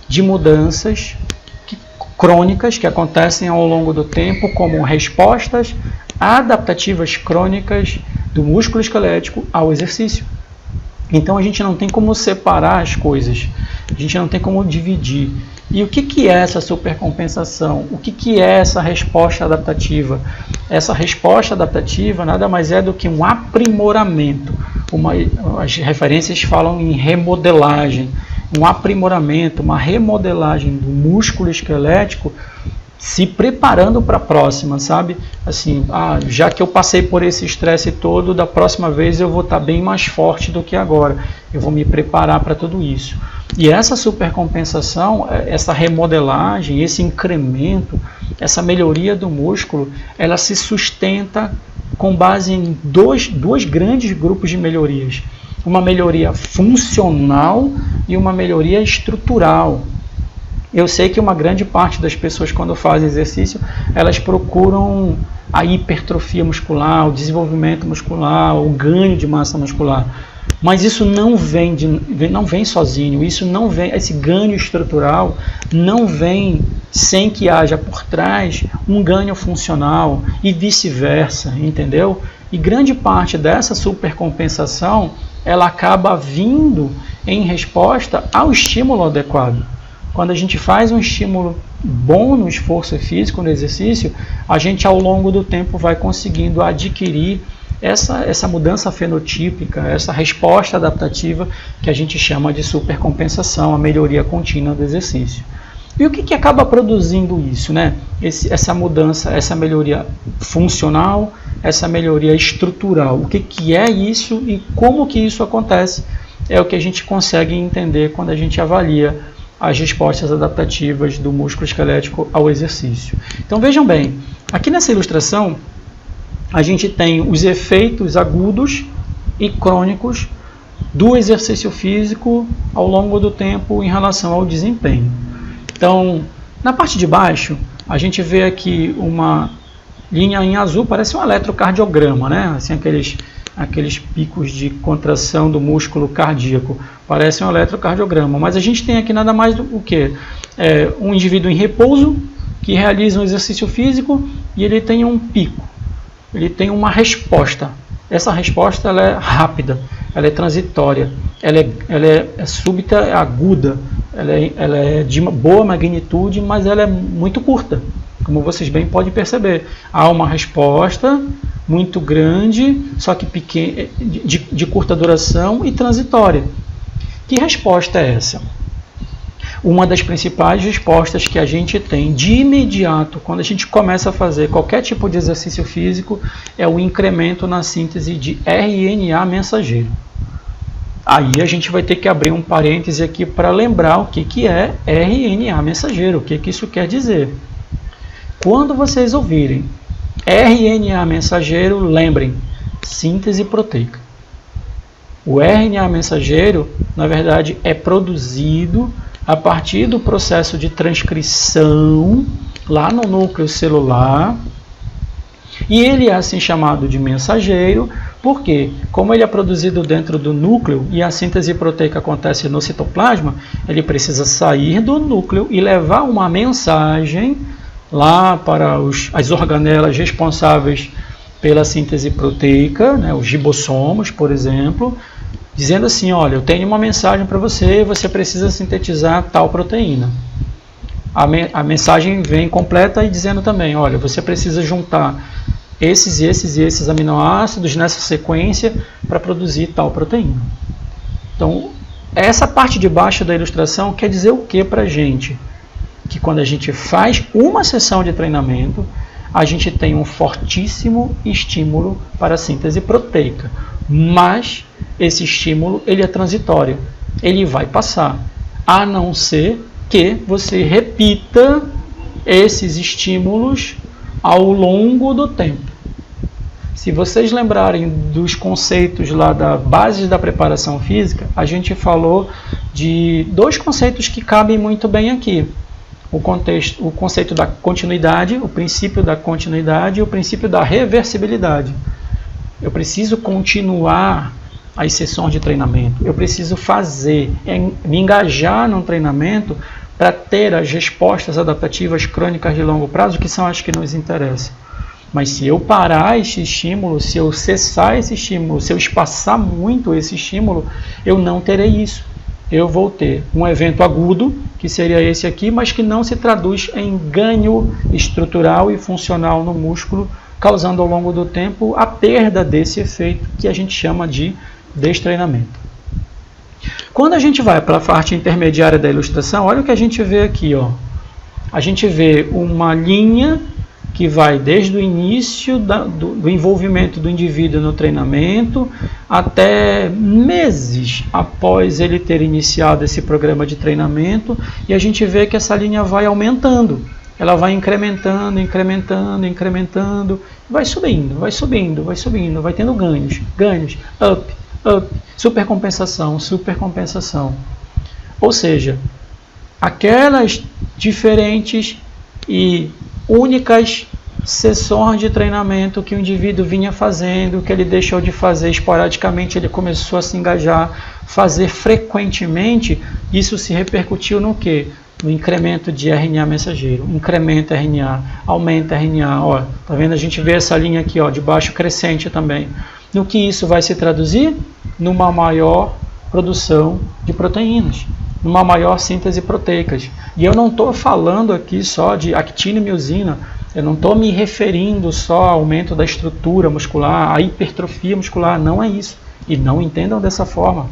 de mudanças crônicas que acontecem ao longo do tempo como respostas adaptativas crônicas do músculo esquelético ao exercício. Então a gente não tem como separar as coisas, a gente não tem como dividir. E o que é essa supercompensação? O que é essa resposta adaptativa? Essa resposta adaptativa nada mais é do que um aprimoramento. As referências falam em remodelagem, um aprimoramento, uma remodelagem do músculo esquelético, se preparando para a próxima, sabe? Assim, já que eu passei por esse estresse todo, da próxima vez eu vou estar bem mais forte do que agora. Eu vou me preparar para tudo isso. E essa supercompensação, essa remodelagem, esse incremento, essa melhoria do músculo, ela se sustenta com base em dois grandes grupos de melhorias. Uma melhoria funcional e uma melhoria estrutural. Eu sei que uma grande parte das pessoas, quando fazem exercício, elas procuram a hipertrofia muscular, o desenvolvimento muscular, o ganho de massa muscular. Mas isso não vem sozinho, esse ganho estrutural não vem sem que haja por trás um ganho funcional e vice-versa, entendeu? E grande parte dessa supercompensação, ela acaba vindo em resposta ao estímulo adequado. Quando a gente faz um estímulo bom no esforço físico, no exercício, a gente ao longo do tempo vai conseguindo adquirir essa mudança fenotípica, essa resposta adaptativa que a gente chama de supercompensação, a melhoria contínua do exercício. E o que acaba produzindo isso, né? Essa mudança, essa melhoria funcional, essa melhoria estrutural. O que é isso e como que isso acontece é o que a gente consegue entender quando a gente avalia as respostas adaptativas do músculo esquelético ao exercício. Então vejam bem, aqui nessa ilustração a gente tem os efeitos agudos e crônicos do exercício físico ao longo do tempo em relação ao desempenho. Então, na parte de baixo, a gente vê aqui uma linha em azul, parece um eletrocardiograma, né? Assim, aqueles picos de contração do músculo cardíaco, parece um eletrocardiograma. Mas a gente tem aqui nada mais do que um indivíduo em repouso que realiza um exercício físico e ele tem um pico. Ele tem uma resposta. Essa resposta ela é rápida, ela é transitória, ela é súbita, é aguda, ela é de boa magnitude, mas ela é muito curta. Como vocês bem podem perceber, há uma resposta muito grande, só que pequena, de curta duração e transitória. Que resposta é essa? Uma das principais respostas que a gente tem de imediato, quando a gente começa a fazer qualquer tipo de exercício físico, é o incremento na síntese de RNA mensageiro. Aí a gente vai ter que abrir um parêntese aqui para lembrar o que é RNA mensageiro, o que isso quer dizer. Quando vocês ouvirem RNA mensageiro, lembrem, síntese proteica. O RNA mensageiro, na verdade, é produzido a partir do processo de transcrição lá no núcleo celular, e ele é assim chamado de mensageiro, porque como ele é produzido dentro do núcleo e a síntese proteica acontece no citoplasma, ele precisa sair do núcleo e levar uma mensagem lá para as organelas responsáveis pela síntese proteica, né, os ribossomos, por exemplo, dizendo assim, olha, eu tenho uma mensagem para você, você precisa sintetizar tal proteína. A mensagem vem completa e dizendo também, olha, você precisa juntar esses e esses e esses aminoácidos nessa sequência para produzir tal proteína. Então, essa parte de baixo da ilustração quer dizer o que para a gente? Que quando a gente faz uma sessão de treinamento, a gente tem um fortíssimo estímulo para a síntese proteica, mas esse estímulo ele é transitório, ele vai passar, a não ser que você repita esses estímulos ao longo do tempo. Se vocês lembrarem dos conceitos lá da base da preparação física, a gente falou de dois conceitos que cabem muito bem aqui. O conceito da continuidade, o princípio da continuidade e o princípio da reversibilidade. Eu preciso continuar as sessões de treinamento, eu preciso me engajar num treinamento para ter as respostas adaptativas crônicas de longo prazo, que são as que nos interessam. Mas se eu parar esse estímulo, se eu cessar esse estímulo, se eu espaçar muito esse estímulo, eu não terei isso. Eu vou ter um evento agudo, que seria esse aqui, mas que não se traduz em ganho estrutural e funcional no músculo, causando ao longo do tempo a perda desse efeito que a gente chama de destreinamento. Quando a gente vai para a parte intermediária da ilustração, olha o que a gente vê aqui. Ó. A gente vê uma linha que vai desde o início do envolvimento do indivíduo no treinamento até meses após ele ter iniciado esse programa de treinamento, e a gente vê que essa linha vai aumentando, ela vai incrementando, incrementando, incrementando, vai subindo, vai subindo, vai subindo, vai tendo ganhos, ganhos, up, up, supercompensação, supercompensação. Ou seja, aquelas diferentes e únicas sessões de treinamento que o indivíduo vinha fazendo, que ele deixou de fazer esporadicamente, ele começou a se engajar, fazer frequentemente, isso se repercutiu no quê? No incremento de RNA mensageiro, incrementa RNA, aumenta RNA, ó, tá vendo? A gente vê essa linha aqui, ó, de baixo crescente também. No que isso vai se traduzir? Numa maior produção de proteínas, numa maior síntese proteicas. E eu não estou falando aqui só de actina e miosina, eu não estou me referindo só ao aumento da estrutura muscular, à hipertrofia muscular, não é isso. E não entendam dessa forma.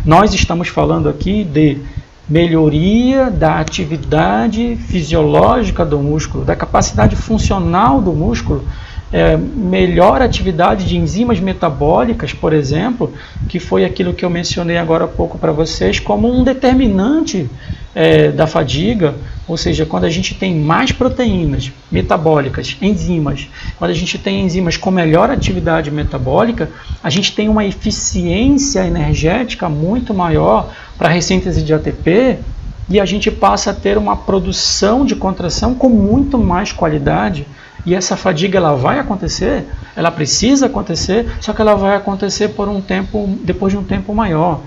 Nós estamos falando aqui de melhoria da atividade fisiológica do músculo, da capacidade funcional do músculo, melhor atividade de enzimas metabólicas, por exemplo, que foi aquilo que eu mencionei agora há pouco para vocês, como um determinante da fadiga, ou seja, quando a gente tem mais proteínas metabólicas, enzimas, quando a gente tem enzimas com melhor atividade metabólica, a gente tem uma eficiência energética muito maior para a ressíntese de ATP, e a gente passa a ter uma produção de contração com muito mais qualidade. E essa fadiga ela vai acontecer, ela precisa acontecer, só que ela vai acontecer por um tempo, depois de um tempo maior,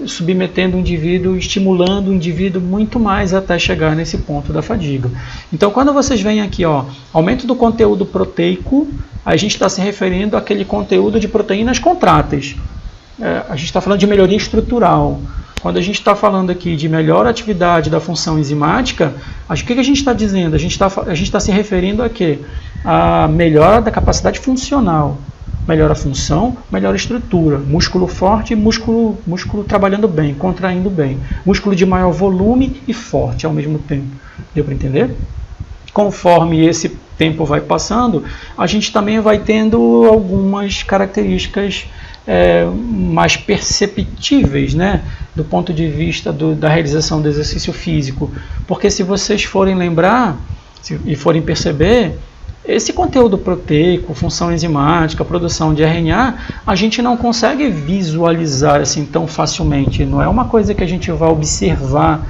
submetendo o indivíduo, estimulando o indivíduo muito mais até chegar nesse ponto da fadiga. Então, quando vocês veem aqui, ó, aumento do conteúdo proteico, a gente está se referindo àquele conteúdo de proteínas contráteis. A gente está falando de melhoria estrutural. Quando a gente está falando aqui de melhor atividade da função enzimática, o que a gente está dizendo? A gente está se referindo a quê? A melhora da capacidade funcional. Melhora a função, melhora a estrutura. Músculo forte, músculo trabalhando bem, contraindo bem. Músculo de maior volume e forte ao mesmo tempo. Deu para entender? Conforme esse tempo vai passando, a gente também vai tendo algumas características mais perceptíveis, né, do ponto de vista da realização do exercício físico. Porque se vocês forem lembrar e forem perceber, esse conteúdo proteico, função enzimática, produção de RNA, a gente não consegue visualizar assim tão facilmente. Não é uma coisa que a gente vai observar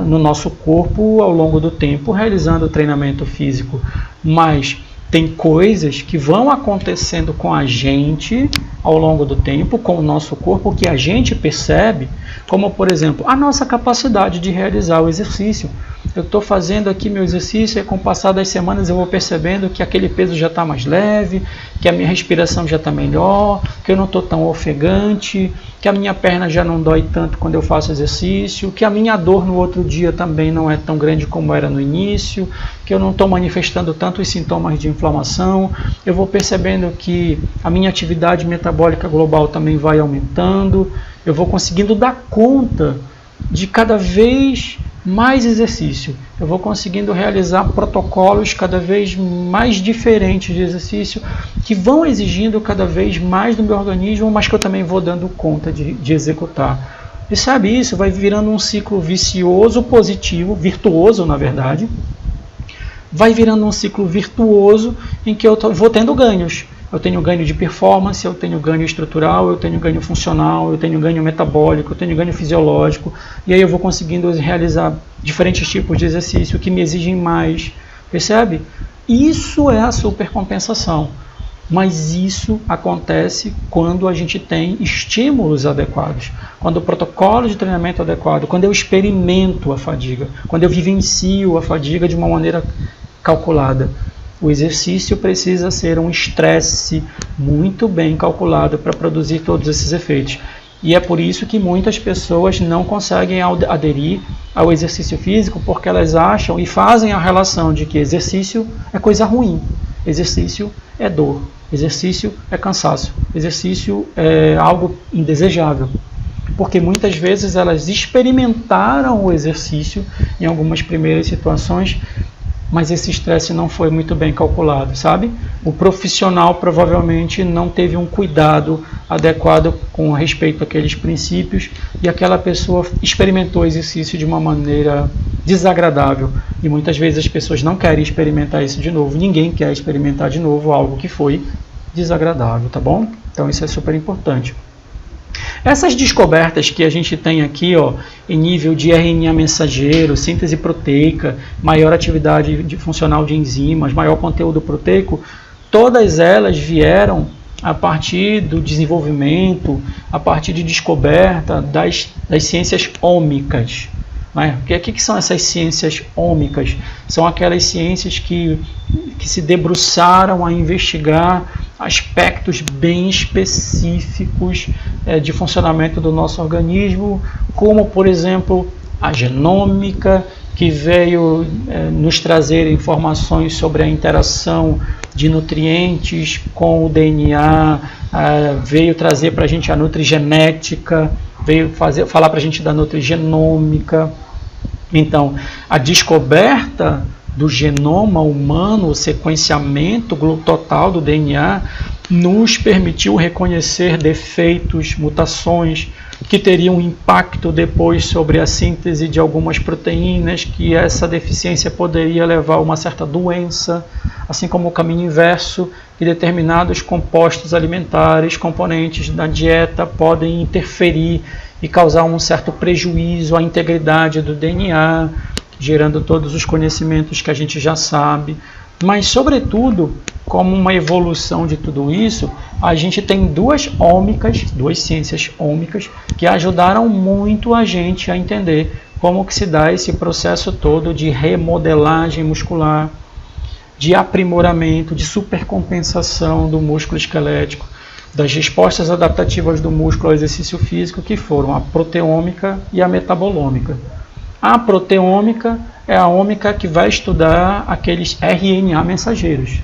no nosso corpo ao longo do tempo realizando o treinamento físico, mas tem coisas que vão acontecendo com a gente ao longo do tempo, com o nosso corpo, que a gente percebe, como por exemplo, a nossa capacidade de realizar o exercício. Eu estou fazendo aqui meu exercício e com o passar das semanas eu vou percebendo que aquele peso já está mais leve, que a minha respiração já está melhor, que eu não estou tão ofegante, que a minha perna já não dói tanto quando eu faço exercício, que a minha dor no outro dia também não é tão grande como era no início, que eu não estou manifestando tantos sintomas de inflamação, eu vou percebendo que a minha atividade metabólica global também vai aumentando, eu vou conseguindo dar conta de cada vez mais exercício, eu vou conseguindo realizar protocolos cada vez mais diferentes de exercício, que vão exigindo cada vez mais do meu organismo, mas que eu também vou dando conta de executar. E sabe, isso vai virando um ciclo vicioso, positivo, virtuoso na verdade, vai virando um ciclo virtuoso em que eu vou tendo ganhos. Eu tenho ganho de performance, eu tenho ganho estrutural, eu tenho ganho funcional, eu tenho ganho metabólico, eu tenho ganho fisiológico, e aí eu vou conseguindo realizar diferentes tipos de exercício que me exigem mais, percebe? Isso é a supercompensação, mas isso acontece quando a gente tem estímulos adequados, quando o protocolo de treinamento é adequado, quando eu experimento a fadiga, quando eu vivencio a fadiga de uma maneira calculada. O exercício precisa ser um estresse muito bem calculado para produzir todos esses efeitos. E é por isso que muitas pessoas não conseguem aderir ao exercício físico, porque elas acham e fazem a relação de que exercício é coisa ruim, exercício é dor, exercício é cansaço, exercício é algo indesejável. Porque muitas vezes elas experimentaram o exercício em algumas primeiras situações, mas esse estresse não foi muito bem calculado, sabe? O profissional provavelmente não teve um cuidado adequado com respeito àqueles princípios e aquela pessoa experimentou o exercício de uma maneira desagradável. E muitas vezes as pessoas não querem experimentar isso de novo, ninguém quer experimentar de novo algo que foi desagradável, tá bom? Então isso é super importante. Essas descobertas que a gente tem aqui, ó, em nível de RNA mensageiro, síntese proteica, maior atividade funcional de enzimas, maior conteúdo proteico, todas elas vieram a partir do desenvolvimento, a partir de descoberta das ciências ômicas. Né? O que são essas ciências ômicas? São aquelas ciências que se debruçaram a investigar aspectos bem específicos de funcionamento do nosso organismo, como, por exemplo, a genômica, que veio nos trazer informações sobre a interação de nutrientes com o DNA, veio trazer para a gente a nutrigenética, veio falar para a gente da nutrigenômica. Então, a descoberta do genoma humano, o sequenciamento total do DNA, nos permitiu reconhecer defeitos, mutações que teriam impacto depois sobre a síntese de algumas proteínas, que essa deficiência poderia levar a uma certa doença, assim como o caminho inverso, que determinados compostos alimentares, componentes da dieta, podem interferir e causar um certo prejuízo à integridade do DNA, gerando todos os conhecimentos que a gente já sabe. Mas, sobretudo, como uma evolução de tudo isso, a gente tem duas ciências ômicas, que ajudaram muito a gente a entender como que se dá esse processo todo de remodelagem muscular, de aprimoramento, de supercompensação do músculo esquelético, das respostas adaptativas do músculo ao exercício físico, que foram a proteômica e a metabolômica. A proteômica é a ômica que vai estudar aqueles RNA mensageiros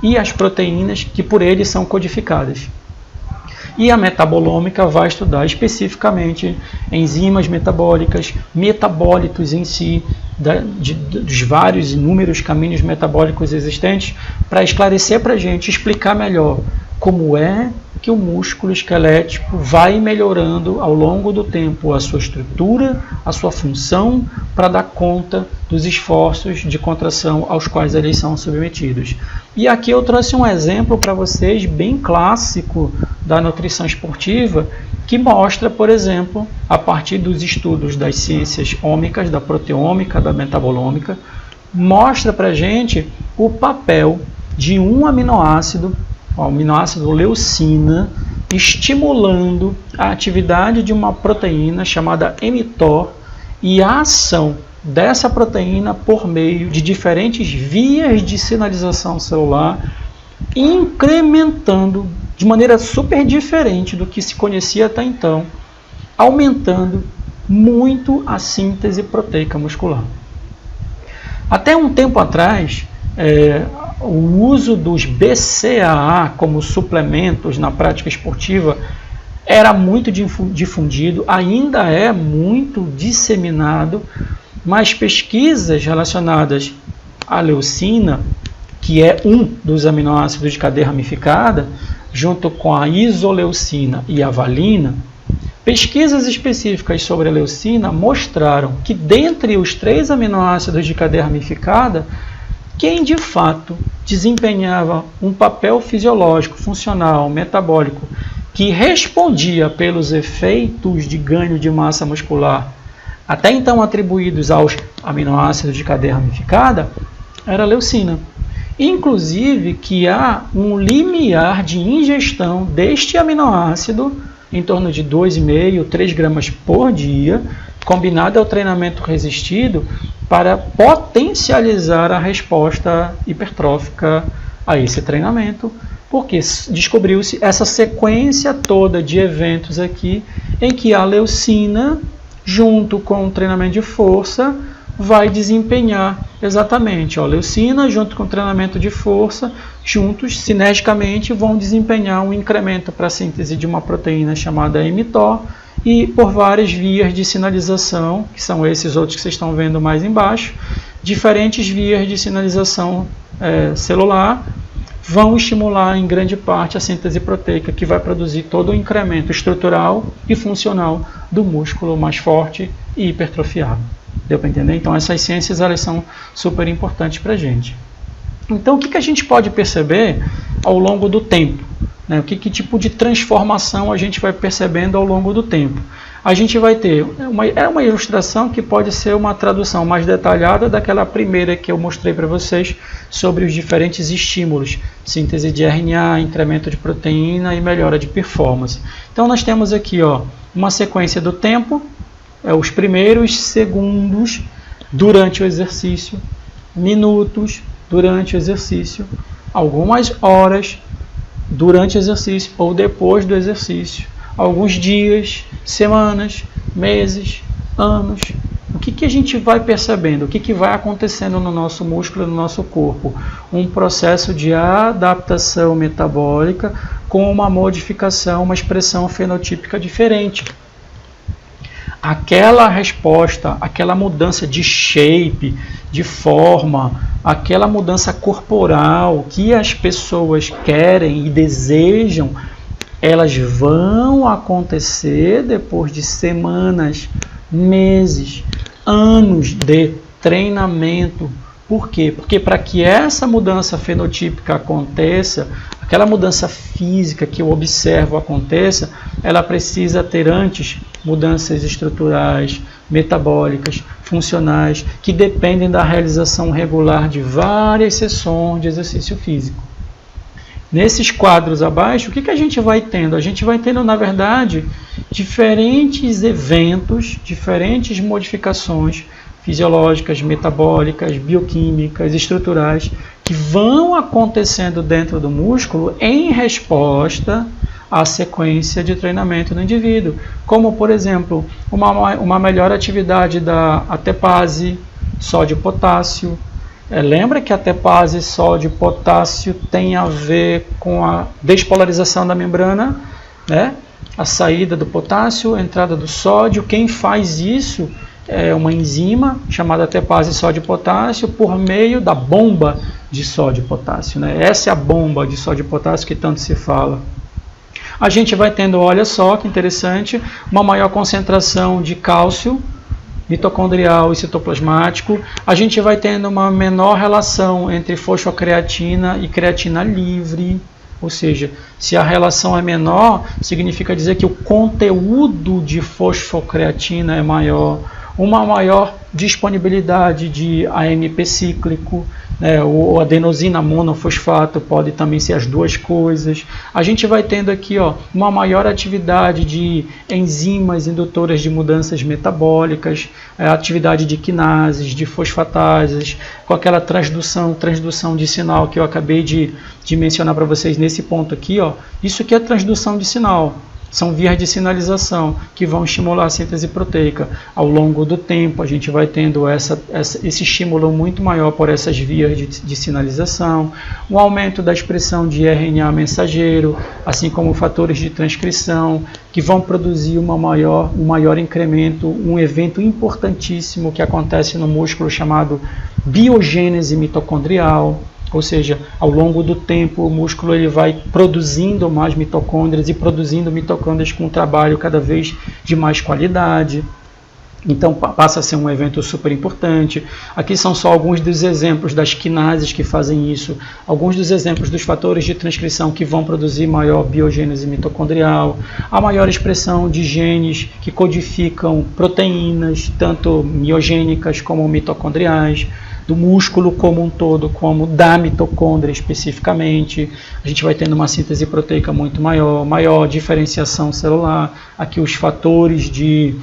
e as proteínas que por eles são codificadas. E a metabolômica vai estudar especificamente enzimas metabólicas, metabólitos em si, dos vários inúmeros caminhos metabólicos existentes, para esclarecer para a gente, explicar melhor como é que o músculo esquelético vai melhorando ao longo do tempo a sua estrutura, a sua função, para dar conta dos esforços de contração aos quais eles são submetidos. E aqui eu trouxe um exemplo para vocês bem clássico da nutrição esportiva, que mostra, por exemplo, a partir dos estudos das ciências ômicas, da proteômica, da metabolômica, mostra para a gente o papel de um aminoácido, o aminoácido leucina, estimulando a atividade de uma proteína chamada mTOR e a ação dessa proteína por meio de diferentes vias de sinalização celular, incrementando de maneira super diferente do que se conhecia até então, aumentando muito a síntese proteica muscular. Até um tempo atrás, o uso dos BCAA como suplementos na prática esportiva era muito difundido, ainda é muito disseminado, mas pesquisas relacionadas à leucina, que é um dos aminoácidos de cadeia ramificada, junto com a isoleucina e a valina, pesquisas específicas sobre a leucina mostraram que dentre os 3 aminoácidos de cadeia ramificada, quem de fato desempenhava um papel fisiológico, funcional, metabólico, que respondia pelos efeitos de ganho de massa muscular, até então atribuídos aos aminoácidos de cadeia ramificada, era a leucina. Inclusive que há um limiar de ingestão deste aminoácido em torno de 2,5 a 3 gramas por dia, combinado ao treinamento resistido, para potencializar a resposta hipertrófica a esse treinamento, porque descobriu-se essa sequência toda de eventos aqui, em que a leucina, junto com o treinamento de força, vai desempenhar exatamente. A leucina, junto com o treinamento de força, juntos, sinergicamente, vão desempenhar um incremento para a síntese de uma proteína chamada mTOR, e por várias vias de sinalização, que são esses outros que vocês estão vendo mais embaixo, diferentes vias de sinalização celular, vão estimular em grande parte a síntese proteica, que vai produzir todo o incremento estrutural e funcional do músculo mais forte e hipertrofiado. Deu para entender? Então essas ciências elas são super importantes para a gente. Então o que a gente pode perceber ao longo do tempo? Né? Que tipo de transformação a gente vai percebendo ao longo do tempo? A gente vai ter uma ilustração que pode ser uma tradução mais detalhada daquela primeira que eu mostrei para vocês sobre os diferentes estímulos, síntese de RNA, incremento de proteína e melhora de performance. Então nós temos aqui uma sequência do tempo, os primeiros segundos durante o exercício, minutos durante o exercício, algumas horas durante o exercício ou depois do exercício, alguns dias, semanas, meses, anos. O que a gente vai percebendo? O que vai acontecendo no nosso músculo e no nosso corpo? Um processo de adaptação metabólica com uma modificação, uma expressão fenotípica diferente. Aquela resposta, aquela mudança de shape, de forma, aquela mudança corporal que as pessoas querem e desejam, elas vão acontecer depois de semanas, meses, anos de treinamento. Por quê? Porque para que essa mudança fenotípica aconteça, aquela mudança física que eu observo aconteça, ela precisa ter antes mudanças estruturais, metabólicas, funcionais, que dependem da realização regular de várias sessões de exercício físico. Nesses quadros abaixo, o que a gente vai tendo? A gente vai tendo, na verdade, diferentes eventos, diferentes modificações fisiológicas, metabólicas, bioquímicas, estruturais, que vão acontecendo dentro do músculo em resposta à sequência de treinamento do indivíduo, como, por exemplo, uma melhor atividade da ATPase, sódio-potássio. Lembra que a ATPase, sódio-potássio tem a ver com a despolarização da membrana, né? A saída do potássio, a entrada do sódio. Quem faz isso é uma enzima chamada ATPase sódio-potássio por meio da bomba de sódio-potássio, né? Essa é a bomba de sódio-potássio que tanto se fala. A gente vai tendo, olha só que interessante, uma maior concentração de cálcio mitocondrial e citoplasmático. A gente vai tendo uma menor relação entre fosfocreatina e creatina livre. Ou seja, se a relação é menor, significa dizer que o conteúdo de fosfocreatina é maior, uma maior disponibilidade de AMP cíclico, né, ou adenosina monofosfato, pode também ser as duas coisas. A gente vai tendo aqui uma maior atividade de enzimas indutoras de mudanças metabólicas, atividade de quinases, de fosfatases, com aquela transdução de sinal que eu acabei de mencionar para vocês nesse ponto aqui. Isso aqui é transdução de sinal. São vias de sinalização que vão estimular a síntese proteica. Ao longo do tempo, a gente vai tendo esse estímulo muito maior por essas vias de sinalização, um aumento da expressão de RNA mensageiro, assim como fatores de transcrição, que vão produzir um maior incremento, um evento importantíssimo que acontece no músculo chamado biogênese mitocondrial. Ou seja, ao longo do tempo o músculo ele vai produzindo mais mitocôndrias e produzindo mitocôndrias com um trabalho cada vez de mais qualidade. Então passa a ser um evento super importante. Aqui são só alguns dos exemplos das quinases que fazem isso, alguns dos exemplos dos fatores de transcrição que vão produzir maior biogênese mitocondrial, a maior expressão de genes que codificam proteínas, tanto miogênicas como mitocondriais, do músculo como um todo, como da mitocôndria especificamente. A gente vai tendo uma síntese proteica muito maior diferenciação celular. Aqui os fatores de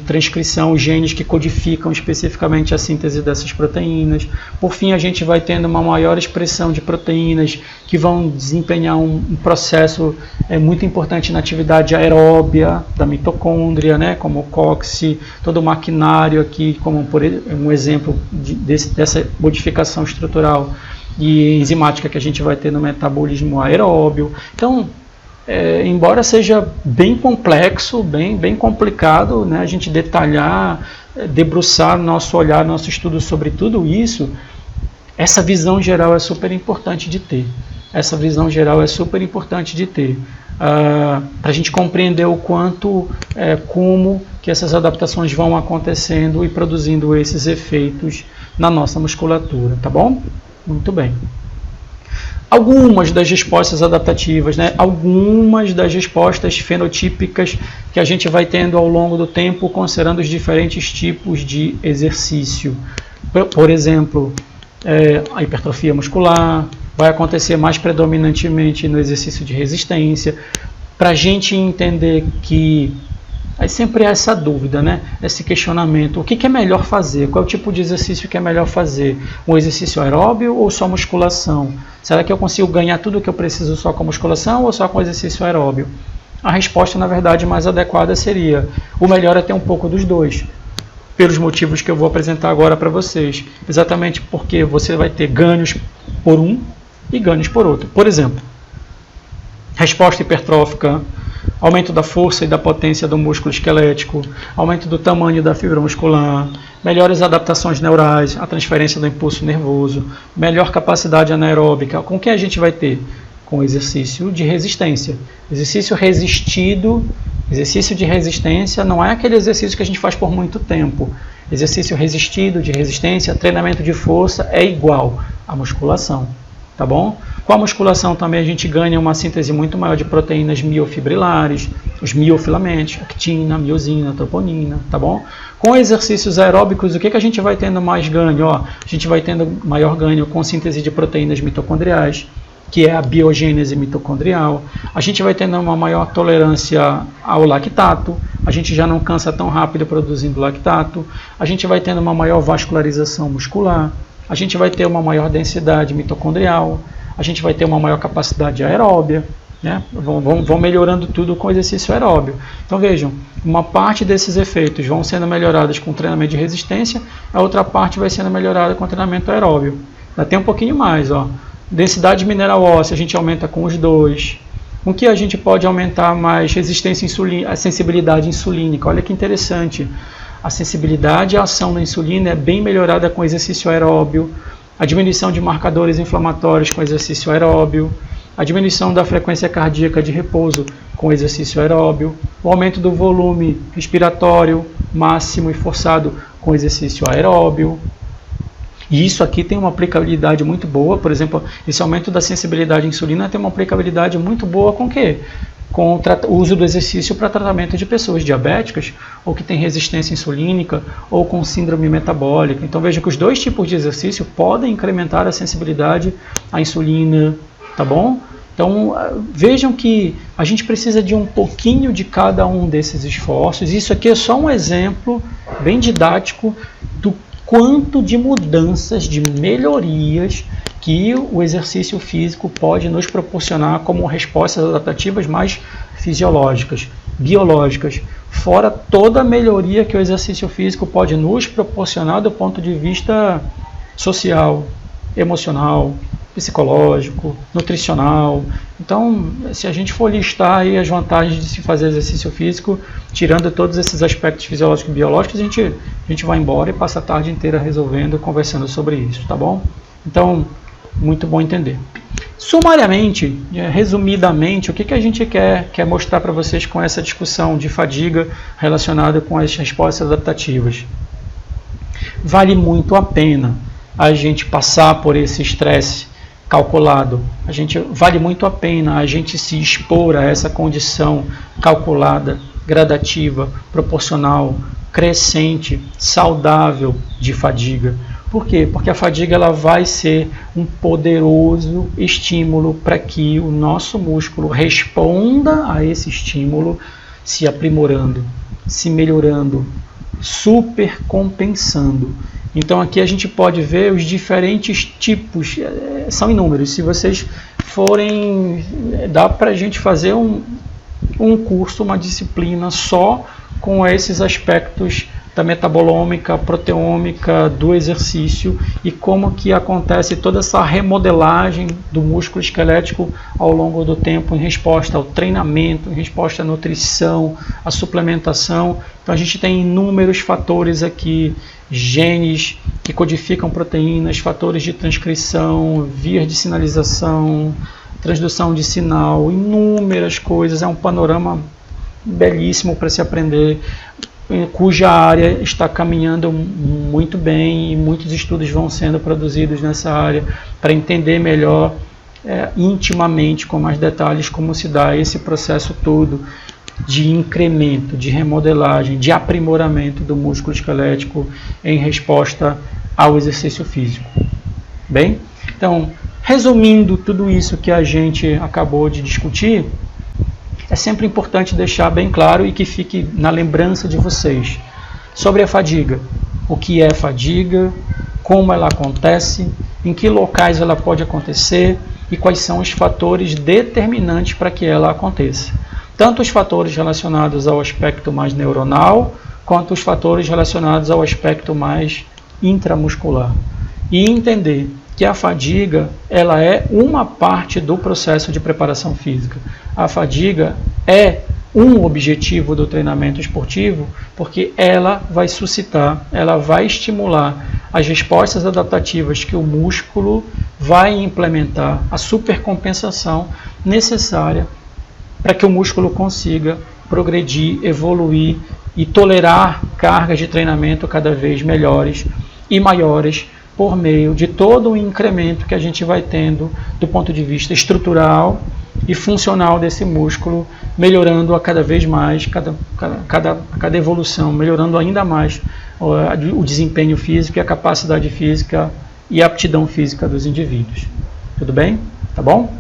transcrição, os genes que codificam especificamente a síntese dessas proteínas. Por fim, a gente vai tendo uma maior expressão de proteínas que vão desempenhar um processo muito importante na atividade aeróbia da mitocôndria, né, como o COX, todo o maquinário aqui, como por um exemplo dessa modificação estrutural e enzimática que a gente vai ter no metabolismo aeróbio. Então, embora seja bem complexo, bem complicado, né, a gente detalhar, debruçar nosso olhar, nosso estudo sobre tudo isso, essa visão geral é super importante de ter. Essa visão geral é super importante de ter, para a gente compreender o quanto, como que essas adaptações vão acontecendo e produzindo esses efeitos na nossa musculatura, tá bom? Muito bem. Algumas das respostas adaptativas, né? Algumas das respostas fenotípicas que a gente vai tendo ao longo do tempo, considerando os diferentes tipos de exercício. Por exemplo, a hipertrofia muscular vai acontecer mais predominantemente no exercício de resistência. Para a gente entender que aí sempre há essa dúvida, né? Esse questionamento, o que é melhor fazer? Qual é o tipo de exercício que é melhor fazer? Um exercício aeróbio ou só musculação? Será que eu consigo ganhar tudo o que eu preciso só com musculação ou só com exercício aeróbio? A resposta, na verdade, mais adequada seria: o melhor é ter um pouco dos dois, pelos motivos que eu vou apresentar agora para vocês. Exatamente porque você vai ter ganhos por um e ganhos por outro. Por exemplo, resposta hipertrófica, aumento da força e da potência do músculo esquelético, aumento do tamanho da fibra muscular, melhores adaptações neurais, a transferência do impulso nervoso, melhor capacidade anaeróbica. Com que a gente vai ter? Com exercício de resistência. Exercício resistido, exercício de resistência não é aquele exercício que a gente faz por muito tempo. Exercício resistido, de resistência, treinamento de força é igual à musculação. Tá bom? Com a musculação também a gente ganha uma síntese muito maior de proteínas miofibrilares, os miofilamentos, actina, miosina, troponina, tá bom? Com exercícios aeróbicos, o que a gente vai tendo mais ganho? A gente vai tendo maior ganho com síntese de proteínas mitocondriais, que é a biogênese mitocondrial. A gente vai tendo uma maior tolerância ao lactato, a gente já não cansa tão rápido produzindo lactato, a gente vai tendo uma maior vascularização muscular, a gente vai ter uma maior densidade mitocondrial, a gente vai ter uma maior capacidade aeróbia, né? Vão melhorando tudo com exercício aeróbio. Então vejam, uma parte desses efeitos vão sendo melhorados com treinamento de resistência, a outra parte vai sendo melhorada com treinamento aeróbio. Ainda tem um pouquinho mais, ó. Densidade mineral óssea a gente aumenta com os dois. Com que a gente pode aumentar mais resistência insulina, a sensibilidade insulínica. Olha que interessante. A sensibilidade à ação da insulina é bem melhorada com exercício aeróbio. A diminuição de marcadores inflamatórios com exercício aeróbio. A diminuição da frequência cardíaca de repouso com exercício aeróbio. O aumento do volume respiratório máximo e forçado com exercício aeróbio. E isso aqui tem uma aplicabilidade muito boa. Por exemplo, esse aumento da sensibilidade à insulina tem uma aplicabilidade muito boa com o quê? Com o uso do exercício para tratamento de pessoas diabéticas, ou que têm resistência insulínica, ou com síndrome metabólica. Então veja que os dois tipos de exercício podem incrementar a sensibilidade à insulina, tá bom? Então vejam que a gente precisa de um pouquinho de cada um desses esforços. Isso aqui é só um exemplo bem didático do quanto de mudanças, de melhorias que o exercício físico pode nos proporcionar como respostas adaptativas mais fisiológicas, biológicas, fora toda a melhoria que o exercício físico pode nos proporcionar do ponto de vista social, emocional, psicológico, nutricional. Então, se a gente for listar aí as vantagens de se fazer exercício físico, tirando todos esses aspectos fisiológicos e biológicos, a gente vai embora e passa a tarde inteira resolvendo, conversando sobre isso, tá bom? Então, muito bom entender. Sumariamente, resumidamente, o que a gente quer mostrar para vocês com essa discussão de fadiga relacionada com as respostas adaptativas? Vale muito a pena a gente passar por esse estresse calculado. Vale muito a pena a gente se expor a essa condição calculada, gradativa, proporcional, crescente, saudável de fadiga. Por quê? Porque a fadiga ela vai ser um poderoso estímulo para que o nosso músculo responda a esse estímulo, se aprimorando, se melhorando, supercompensando. Então aqui a gente pode ver os diferentes tipos, são inúmeros. Se vocês forem, dá para a gente fazer um curso, uma disciplina só com esses aspectos da metabolômica, proteômica, do exercício e como que acontece toda essa remodelagem do músculo esquelético ao longo do tempo em resposta ao treinamento, em resposta à nutrição, à suplementação. Então a gente tem inúmeros fatores aqui, genes que codificam proteínas, fatores de transcrição, vias de sinalização, transdução de sinal, inúmeras coisas. É um panorama belíssimo para se aprender, cuja área está caminhando muito bem e muitos estudos vão sendo produzidos nessa área para entender melhor, intimamente, com mais detalhes, como se dá esse processo todo de incremento, de remodelagem, de aprimoramento do músculo esquelético em resposta ao exercício físico. Bem, então, resumindo tudo isso que a gente acabou de discutir, é sempre importante deixar bem claro e que fique na lembrança de vocês sobre a fadiga. O que é fadiga, como ela acontece, em que locais ela pode acontecer e quais são os fatores determinantes para que ela aconteça. Tanto os fatores relacionados ao aspecto mais neuronal, quanto os fatores relacionados ao aspecto mais intramuscular. E entender que a fadiga ela é uma parte do processo de preparação física. A fadiga é um objetivo do treinamento esportivo, porque ela vai suscitar, ela vai estimular as respostas adaptativas que o músculo vai implementar, a supercompensação necessária para que o músculo consiga progredir, evoluir e tolerar cargas de treinamento cada vez melhores e maiores, por meio de todo o incremento que a gente vai tendo do ponto de vista estrutural e funcional desse músculo, melhorando a cada vez mais, cada evolução, melhorando ainda mais o desempenho físico e a capacidade física e a aptidão física dos indivíduos. Tudo bem? Tá bom?